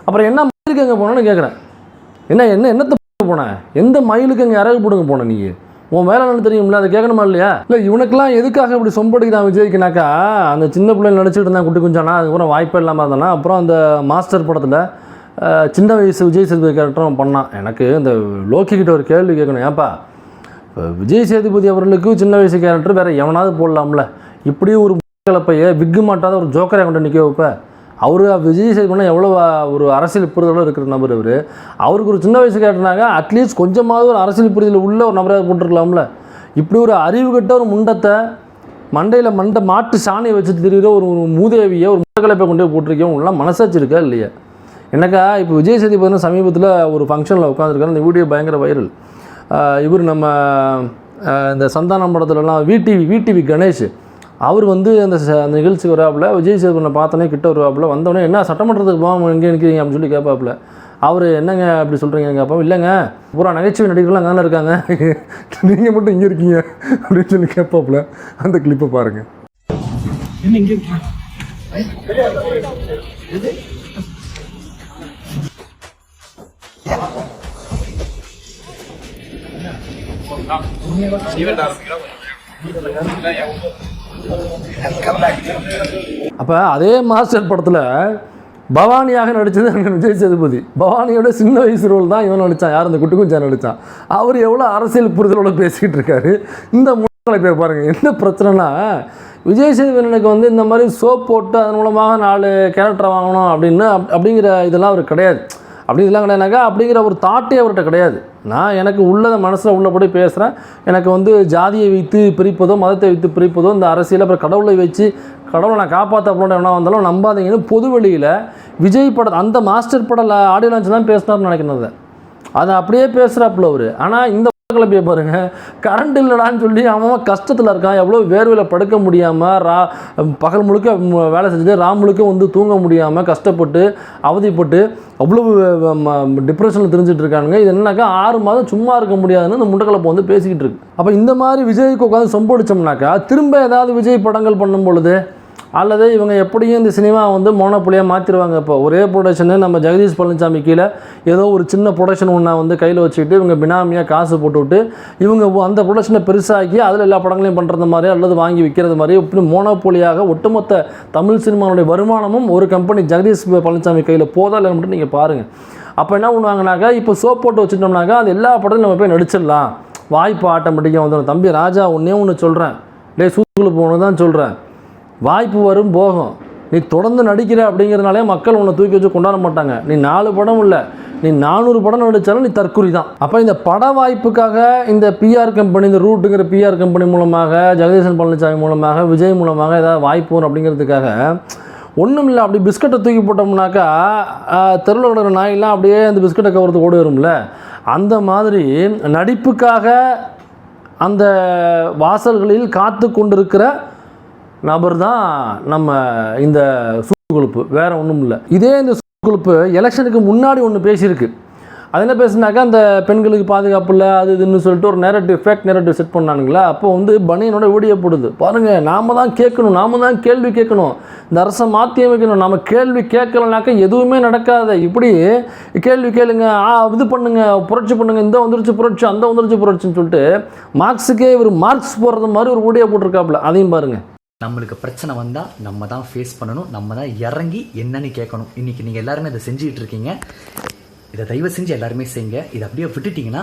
அப்புறம் என்ன மயிலுக்கு அங்கே போனோன்னு கேட்குறேன். என்னத்தை போனேன்? எந்த மயிலுக்கு அங்கே இறகு போடுங்க போனேன்? நீங்கள் உன் வேலை என்ன தெரியும்ல, அதை கேட்கணுமா இல்லையா? இல்லை இவனுக்கெல்லாம் எதுக்காக இப்படி சொம்படிக்கிறான் விஜய்க்குனாக்கா, அந்த சின்ன பிள்ளைங்க நடிச்சுட்டு இருந்தான் குட்டி குஞ்சானா, அதுக்கப்புறம் வாய்ப்பே இல்லாமல் இருந்தானா. அப்புறம் அந்த மாஸ்டர் படத்தில் சின்ன வயசு விஜய் சேதுபதி கேரக்டரும் பண்ணான். எனக்கு இந்த லோக்கிக்கிட்ட ஒரு கேள்வி கேட்கணும். ஏன்ப்பா விஜய் சேதுபதி அவர்களுக்கு சின்ன வயசு கேரக்டர் வேறு எவனாவது போடலாம்ல? இப்படி ஒரு கலப்பையை விக்கு மாட்டாத ஒரு ஜோக்கரை கொண்டு நிற்க வைப்ப. அவர் விஜய் சேதுபதினா எவ்வளோ ஒரு அரசியல் புரிதலோடு இருக்கிற நபர். அவருக்கு ஒரு சின்ன வயசு கேட்டனாங்க அட்லீஸ்ட் கொஞ்சமாவது ஒரு அரசியல் புரிதல் உள்ள ஒரு நபராக போட்டுருக்கலாம்ல. இப்படி ஒரு அறிவு கட்ட ஒரு முண்டத்தை மண்டையில் மாட்டு சாணியை வச்சுட்டு தெரியுற ஒரு மூதேவியை ஒரு முண்டக்கலப்பை கொண்டு போய் போட்டிருக்கேன். உங்களாம் மனசாச்சு இருக்கா இல்லையா? எனக்கா இப்போ விஜய் சேதுபதி சமீபத்தில் ஒரு ஃபங்க்ஷனில் உட்காந்துருக்காரு. அந்த வீடியோ பயங்கர வைரல். இவர் நம்ம இந்த சந்தானம் படத்துலலாம் விடிவி கணேஷ் அவர் அந்த நிகழ்ச்சிக்கு வராப்புல. விஜய் சேதுபதியை பார்த்தோன்னே கிட்ட வருவாப்புல. வந்தோடனே என்ன சட்டமன்றத்துக்கு போகாமல் எங்கே நிற்கிறீங்க அப்படின்னு சொல்லி கேட்பாப்புல. அவர் என்னங்க அப்படி சொல்கிறீங்க கேட்பாங்க. இல்லைங்க பூரா நகைச்சுவை நடிகர்கள்லாம் அங்கே தானே இருக்காங்க, நீங்கள் மட்டும் இங்கே இருக்கீங்க அப்படின்னு சொல்லி கேட்பாப்புல. அந்த கிளிப்பை பாருங்கள். என்ன இங்கே இருக்கீங்க? அப்போ அதே மாஸ்டர் படத்தில் பவானியாக நடித்தது விஜய் சேதுபதி. பவானியோட சின்ன வயசு ரோல் தான் இவன் நடித்தான். யார்? அந்த குட்டி குஞ்சா நடித்தான். அவர் எவ்வளோ அரசியல் புரிதலோடு பேசிக்கிட்டு இருக்காரு. இந்த முன்னாள் பேர் பாருங்கள். என்ன பிரச்சனைனா விஜய் சேதுபதி இந்த மாதிரி சோப் போட்டு அதன் மூலமாக 4 கேரக்டரை வாங்கணும் அப்படிங்கிற இதெல்லாம் அவர் கிடையாது. அப்படி இதெல்லாம் கிடையாதுனாக்கா அப்படிங்கிற ஒரு தாட்டே அவர்கிட்ட கிடையாது. நான் எனக்கு உள்ளதை மனசில் உள்ளபடி பேசுகிறேன். எனக்கு ஜாதியை வைத்து பிரிப்பதோ மதத்தை வைத்து பிரிப்பதோ இந்த அரசியல் அப்புறம் கடவுளை வச்சு கடவுளை நான் காப்பாற்ற போன என்ன வந்தாலும் நம்பாதீங்கன்னு பொது வெளியில் விஜய் படம் அந்த மாஸ்டர் படம் ஆடியோ லான்ச் தான் பேசினார்னு நினைக்கிறத அதை அப்படியே பேசுகிறாப்புல அவர். ஆனால் இந்த கிளப்பிய பாருங்க, கரண்ட் இல்லைடான்னு சொல்லி அவன் கஷ்டத்தில் இருக்கான். எவ்வளோ வேர்வையில் படுக்க முடியாமல் பகல் முழுக்க வேலை செஞ்சுட்டு முழுக்க தூங்க முடியாமல் கஷ்டப்பட்டு அவதிப்பட்டு அவ்வளவு டிப்ரெஷனில் தெரிஞ்சுட்டு இருக்கானுங்க. இது என்னன்னாக்கா 6 மாதம் சும்மா இருக்க முடியாதுன்னு இந்த முண்டக்கலப்பை பேசிக்கிட்டு இருக்கு. அப்போ இந்த மாதிரி விஜய்க்கு உட்காந்து சொம்படிச்சோம்னாக்கா திரும்ப ஏதாவது விஜய் படங்கள் பண்ணும் பொழுது அல்லது இவங்க எப்படியும் இந்த சினிமா மோனோபொலியாக மாற்றிடுவாங்க. இப்போ ஒரே ப்ரொடக்ஷனு நம்ம ஜெகதீஷ் பழனிசாமி கீழே ஏதோ ஒரு சின்ன ப்ரொடக்ஷன் ஒன்றை கையில் வச்சுக்கிட்டு இவங்க பினாமியாக காசு போட்டுவிட்டு இவங்க அந்த ப்ரொடக்ஷனை பெருசாக்கி அதில் எல்லா படங்களையும் பண்ணுறது மாதிரி அல்லது வாங்கி விற்கிறது மாதிரி இப்படி மோனோபொலியாக ஒட்டுமொத்த தமிழ் சினிமாவுடைய வருமானமும் ஒரு கம்பெனி ஜெகதீஷ் பழனிசாமி கையில் போதா இல்லை மட்டும் நீங்கள் பாருங்கள். அப்போ என்ன பண்ணுவாங்கனாக்கா இப்போ சோப் போட்டு வச்சுட்டோம்னாக்கா அது எல்லா படத்தையும் நம்ம போய் நடிச்சிடலாம். வாய்ப்பு ஆட்டோமேட்டிக்காக வந்துடும். தம்பி ராஜா ஒன்று சொல்கிறேன், சூத்துக்குள்ளே போகணும் தான் சொல்கிறேன். வாய்ப்பு வரும் போகும். நீ தொடர்ந்து நடிக்கிற அப்படிங்கிறதுனாலே மக்கள் உன்னை தூக்கி வச்சு கொண்டாட மாட்டாங்க. நீ 4 படம் இல்லை, நீ 400 படம் நடித்தாலும் நீ தற்குறி தான். அப்போ இந்த பட வாய்ப்புக்காக இந்த பிஆர் கம்பெனி, இந்த ரூட்டுங்கிற பிஆர் கம்பெனி மூலமாக ஜெகதீசன் பழனிசாமி மூலமாக விஜய் மூலமாக ஏதாவது வாய்ப்பு வரும் அப்படிங்கிறதுக்காக ஒன்றும் இல்லை. அப்படி பிஸ்கட்டை தூக்கி போட்டோம்னாக்கா தெருவில் விடுற நாயெல்லாம் அப்படியே அந்த பிஸ்கட்டை கவரத்துக்கு ஓடி வரும்ல. அந்த மாதிரி நடிப்புக்காக அந்த வாசல்களில் காத்து கொண்டிருக்கிற நபர் தான் நம்ம இந்த சூது கொழுப்பு, வேறு ஒன்றும் இல்லை. இதே இந்த சூது கொழுப்பு எலெக்ஷனுக்கு முன்னாடி ஒன்று பேசியிருக்கு. அது என்ன பேசுனாக்கா அந்த பெண்களுக்கு பாதுகாப்பு இல்லை அது இதுன்னு சொல்லிட்டு ஒரு நேரட்டிவ் ஃபேக் நேரட்டிவ் செட் பண்ணானுங்களா. அப்போ வந்து பனியனோட வீடியோ போடுது பாருங்கள், நாம தான் கேட்கணும், நாம தான் கேள்வி கேட்கணும், இந்த அரசை மாற்றி அமைக்கணும், நம்ம கேள்வி கேட்கலனாக்கா எதுவுமே நடக்காது, இப்படி கேள்வி கேளுங்க, இது பண்ணுங்க, புரட்சி பண்ணுங்க, இந்த வந்துருச்சு புரட்சி, அந்த வந்துருச்சு புரட்சின்னு சொல்லிட்டு மார்க்ஸுக்கே இவர் மார்க்ஸ் போடுறது மாதிரி ஒரு வீடியோ போட்டிருக்காப்புல. அதையும் பாருங்கள். நம்மளுக்கு பிரச்சனை வந்தால் நம்ம தான் ஃபேஸ் பண்ணணும், நம்ம தான் இறங்கி என்னன்னு கேட்கணும். இன்றைக்கி நீங்கள் எல்லாருமே இதை செஞ்சுக்கிட்டு இருக்கீங்க. இதை தயவு செஞ்சு எல்லாருமே செய்யுங்க. இதை அப்படியே விட்டுட்டிங்கன்னா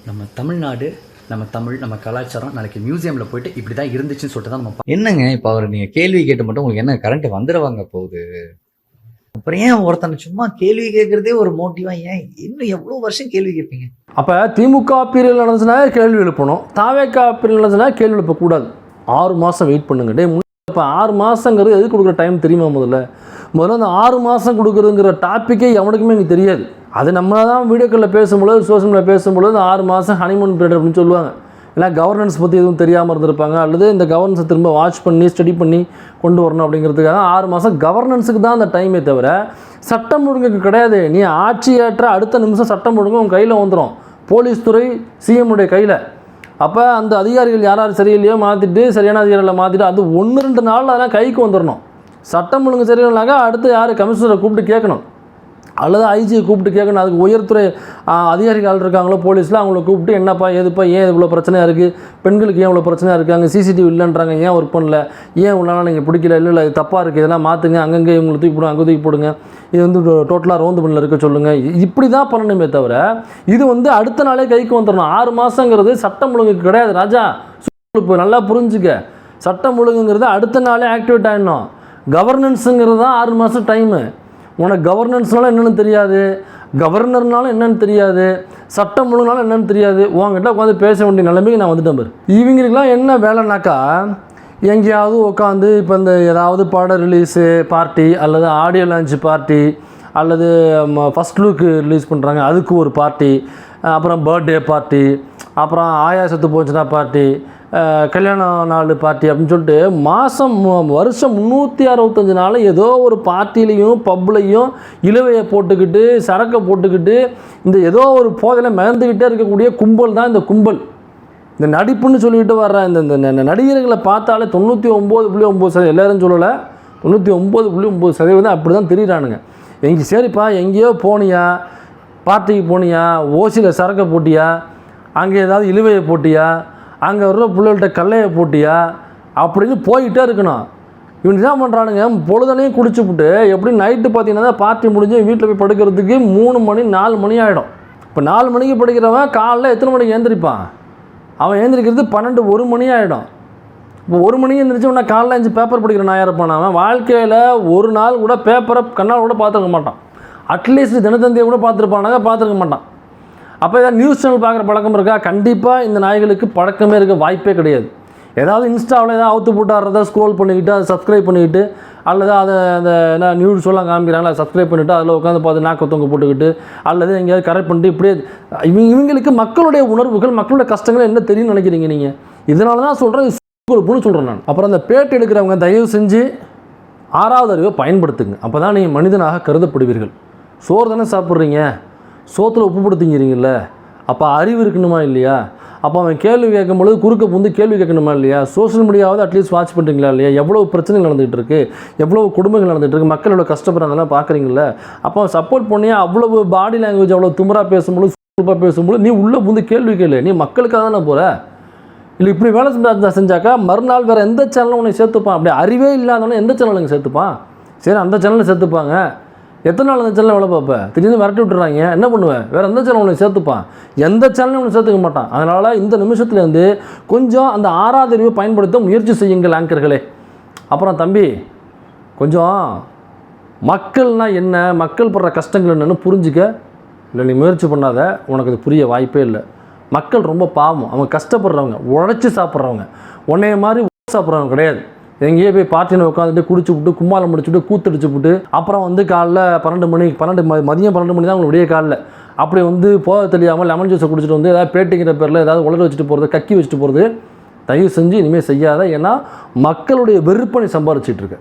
நம்ம தமிழ்நாடு, நம்ம தமிழ், நம்ம கலாச்சாரம் நாளைக்கு மியூசியமில் போயிட்டு இப்படி தான் இருந்துச்சுன்னு சொல்லிட்டு தான் நம்ம என்னங்க இப்போ அவர் நீங்கள் கேள்வி கேட்டு மட்டும் உங்களுக்கு என்ன கரண்ட் வந்துடுவாங்க போகுது? அப்புறம் ஏன் ஒருத்தனை சும்மா கேள்வி கேட்குறதே ஒரு மோட்டிவாக, ஏன் இன்னும் எவ்வளோ வருஷம் கேள்வி கேட்பீங்க? அப்போ திமுக பீரியல் நடந்துச்சுன்னா கேள்வி எழுப்பணும், தாவேகா பீரியல் நடந்துச்சுன்னா கேள்வி எழுப்பக்கூடாது. 6 மாதம் வெயிட் பண்ணுங்க. இப்போ 6 மாதங்கிறது எதுக்கு கொடுக்குற டைம் தெரியுமா? முதல்ல அந்த 6 மாதம் கொடுக்குறதுங்கிற டாப்பிக்கே எவனுக்குமே எனக்கு தெரியாது. அது நம்ம தான் வீடியோக்களில் பேசும்பொழுது, சோஷியல் மீடியா பேசும்பொழுது 6 மாதம் ஹனிமூன் பீரியட் அப்படின்னு சொல்லுவாங்க. ஏன்னா கவர்னன்ஸ் பற்றி எதுவும் தெரியாமல் இருந்திருப்பாங்க, அல்லது இந்த கவர்னன்ஸை திரும்ப வாட்ச் பண்ணி ஸ்டடி பண்ணி கொண்டு வரணும் அப்படிங்கிறதுக்காக 6 மாதம் கவர்னன்ஸுக்கு தான் அந்த டைமே தவிர சட்டம் ஒழுங்குக்கு கிடையாது. நீ ஆட்சி ஏற்ற அடுத்த நிமிஷம் சட்டம் ஒழுங்கு உங்கள் கையில் வந்துடும், போலீஸ் துறை சிஎம்முடைய கையில். அப்போ அந்த அதிகாரிகள் யார் சரியில்லையோ மாற்றிட்டு சரியான அதிகாரிகளை மாற்றிட்டு அது 1-2 நாள் அதெல்லாம் கைக்கு வந்துடணும். சட்டம் ஒழுங்கு சரியில்லைனாக்கா அடுத்து யார் கமிஷனரை கூப்பிட்டு கேட்கணும், அல்லது ஐஜியை கூப்பிட்டு கேட்கணும். அதுக்கு உயர்துறை அதிகாரிகள் இருக்காங்களோ போலீஸில், அவங்கள கூப்பிட்டு என்னப்பா ஏதுப்பா, ஏன் இவ்வளோ பிரச்சனையாக இருக்குது, பெண்களுக்கு ஏன் இவ்வளோ பிரச்சனையாக இருக்காங்க, சிசிடிவி இல்லைன்றாங்க, ஏன் ஒர்க் பண்ணல, ஏன் இவ்வளோ நீங்கள் பிடிக்கல, இல்லை இது தப்பாக இருக்குது, இதெல்லாம் மாற்றுங்க, அங்கங்கே இவங்களை தூக்கி போடுங்க, அங்கே தூக்கி போடுங்க, இது வந்து டோட்டலாக ரோந்து பண்ணில் இருக்க சொல்லுங்கள். இப்படி தான் பண்ணணுமே தவிர இது வந்து அடுத்த நாளே கைக்கு வந்துடணும். 6 மாதங்கிறது சட்டம் ஒழுங்குக்கு கிடையாது ராஜா. இப்போ நல்லா புரிஞ்சுக்க, சட்டம் ஒழுங்குங்கிறது அடுத்த நாளே ஆக்டிவேட் ஆகிடணும். கவர்னன்ஸுங்கிறது தான் 6 மாதம் டைமு. உனக்கு கவர்னன்ஸ்னாலும் என்னென்னு தெரியாது, கவர்னர்னாலும் என்னென்னு தெரியாது, சட்டம் ஒழுங்குனாலும் என்னென்னு தெரியாது. உங்ககிட்ட உட்காந்து பேச வேண்டிய நிலைமைக்கு நான் வந்துட்டேன் பாரு. இவங்களுக்கெல்லாம் என்ன வேலைனாக்கா, எங்கேயாவது உட்காந்து இப்போ இந்த ஏதாவது படம் ரிலீஸு பார்ட்டி, அல்லது ஆடியோ லான்ச் பார்ட்டி, அல்லது ஃபஸ்ட் லுக்கு ரிலீஸ் பண்ணுறாங்க அதுக்கு ஒரு பார்ட்டி, அப்புறம் பர்த்டே பார்ட்டி, அப்புறம் ஆயாசத்து போச்சுன்னா பார்ட்டி, கல்யாண நாள் பார்ட்டி அப்படின்னு சொல்லிட்டு வருஷம் 365 நாள் ஏதோ ஒரு பார்ட்டிலையும் பப்லையும் இழுவையை போட்டுக்கிட்டு சரக்கை போட்டுக்கிட்டு இந்த ஏதோ ஒரு போதையில் மிதந்துக்கிட்டே இருக்கக்கூடிய கும்பல் தான் இந்த கும்பல். இந்த நடிப்புன்னு சொல்லிட்டு வர்ற இந்த நடிகர்களை பார்த்தாலே 99.9% எல்லாரும் சொல்லலை, 99.9% அப்படி தான் தெரியுறானுங்க. சரிப்பா எங்கேயோ போனியா, பார்ட்டிக்கு போனியா, ஓசியில் சரக்கை போட்டியா, அங்கே ஏதாவது இழுவையை போட்டியா, அங்கே வர்ற பிள்ளைகள்கிட்ட கல்லையை போட்டியா அப்படின்னு போய்கிட்டே இருக்கணும். இவங்க என்ன பண்ணுறானுங்க, பொழுதனையும் குடிச்சுப்புட்டு எப்படி நைட்டு பார்த்தீங்கன்னா பார்ட்டி முடிஞ்சு வீட்டில் போய் படுக்கிறதுக்கு 3 மணி 4 மணி ஆகிடும். இப்போ 4 மணிக்கு படுக்கிறவன் காலைல எத்தனை மணிக்கு எழுந்திரிப்பான்? அவன் எழுந்திரிக்கிறது 12-1 மணி ஆகிடும். இப்போ 1 மணிக்கு எழுந்திரிச்சு உடனே காலைல 5 பேப்பர் படிக்கிற நான் இருப்பான். அவன் வாழ்க்கையில் ஒரு நாள் கூட பேப்பரை கண்ணால் கூட பார்த்துருக்க மாட்டான். அட்லீஸ்ட் தினத்தந்தியை கூட பார்த்துருப்பானாங்க, பார்த்துருக்க மாட்டான். அப்போ ஏதாவது நியூஸ் சேனல் பார்க்குற பழக்கம் இருக்கா? கண்டிப்பாக இந்த நாய்களுக்கு பழக்கமே இருக்க வாய்ப்பே கிடையாது. ஏதாவது இன்ஸ்டாவில் ஏதாவது அவுத்து போட்டாடுறத ஸ்க்ரோல் பண்ணிக்கிட்டு அதை சப்ஸ்கிரைப் பண்ணிக்கிட்டு, அல்லது அதை அந்த என்ன நியூஸ் சொல்லலாம் காமிக்கிறாங்களா சப்ஸ்கிரைப் பண்ணிவிட்டு அதில் உட்காந்து பார்த்து நாக்க தொங்க போட்டுக்கிட்டு, அல்லது எங்கேயாவது கரெக்ட் பண்ணிட்டு இப்படியே இவங்களுக்கு மக்களுடைய உணர்வுகள், மக்களுடைய கஷ்டங்கள் என்ன தெரியும்னு நினைக்கிறீங்க நீங்கள்? இதனால தான் சொல்கிறேன், குரூப்னு சொல்கிறேன் நான். அப்புறம் அந்த பேட்டு எடுக்கிறவங்க தயவு செஞ்சு 6வது அறிவை பயன்படுத்துங்க. அப்போ தான் நீங்கள் மனிதனாக கருதப்படுவீர்கள். சோறு தானே சாப்பிட்றீங்க, சோத்தில் உப்பு போட்டு திங்கிறீங்கல்ல, அப்போ அறிவு இருக்கணுமா இல்லையா? அப்போ அவன் கேள்வி கேட்கும் பொழுது குறுக்க புந்து கேள்வி கேட்கணுமா இல்லையா? சோஷியல் மீடியாவது அட்லீஸ்ட் வாட்ச் பண்ணுறீங்களா இல்லையா? எவ்வளோ பிரச்சனைகள் நடந்துகிட்டு இருக்குது, எவ்வளோ குடும்பங்கள் நடந்துகிட்டு இருக்குது, மக்கள் எவ்வளோ கஷ்டப்படுறாங்கலாம் பார்க்குறீங்கள? அப்போ சப்போர்ட் பண்ணி அவ்வளவு பாடி லாங்குவேஜ் அவ்வளோ திமிராக பேசும்பொழுது சூப்பராக பேசும்போது நீ உள்ளே புந்து கேள்வி கேளு. நீ மக்களுக்காக தானே போகிற. இல்லை இப்படி வேலை செஞ்சாக்கா மறுநாள் வேறு எந்த சேனலும் உன்னை சேர்த்துப்பான். அப்படி அறிவே இல்லாதவனே எந்த சேனலுங்க சேர்த்துப்பான்? சரி அந்த சேனலில் சேர்த்துப்பாங்க. எத்தனை நாள் அந்த சேனலில் வேலை பார்ப்பேன்? திடீர்னு விரட்டி விட்டுறாங்க, என்ன பண்ணுவேன்? வேறு எந்த சேனல் உன்னை சேர்த்துப்பான்? எந்த சேனலும் உன்னை சேர்த்துக்க மாட்டான். அதனால் இந்த நிமிஷத்துலேருந்து கொஞ்சம் அந்த 6வது அறிவை பயன்படுத்த முயற்சி செய்யுங்கள் ஆங்கர்களே. அப்புறம் தம்பி, கொஞ்சம் மக்கள்னால் என்ன, மக்கள் படுற கஷ்டங்கள் என்னென்னு புரிஞ்சிக்க. இல்லை நீ முயற்சி பண்ணாத, உனக்கு அது புரிய வாய்ப்பே இல்லை. மக்கள் ரொம்ப பாவம், அவங்க கஷ்டப்படுறவங்க, உழைச்சி சாப்பிட்றவங்க, உன்னைய மாதிரி சாப்பிட்றவங்க கிடையாது. எங்கேயே போய் பார்ட்டியில் உட்காந்துட்டு குடிச்சு விட்டு கும்மாலம் முடிச்சுட்டு கூத்தடிச்சு விட்டு அப்புறம் வந்து காலைல 12 மணி மதியம் 12 மணி தான் அவங்க விடிய காலில் அப்படி வந்து போக தெரியாமல் லெமன் ஜூஸை குடிச்சிட்டு வந்து ஏதாவது பேட்டிங்கிற பேரில் ஏதாவது உலர வச்சுட்டு போகிறது, கக்கி வச்சுட்டு போகிறது தயவு செஞ்சு இனிமேல் செய்யாத. ஏன்னா மக்களுடைய வெறுப்பனை சம்பாரிச்சிட்ருக்கு.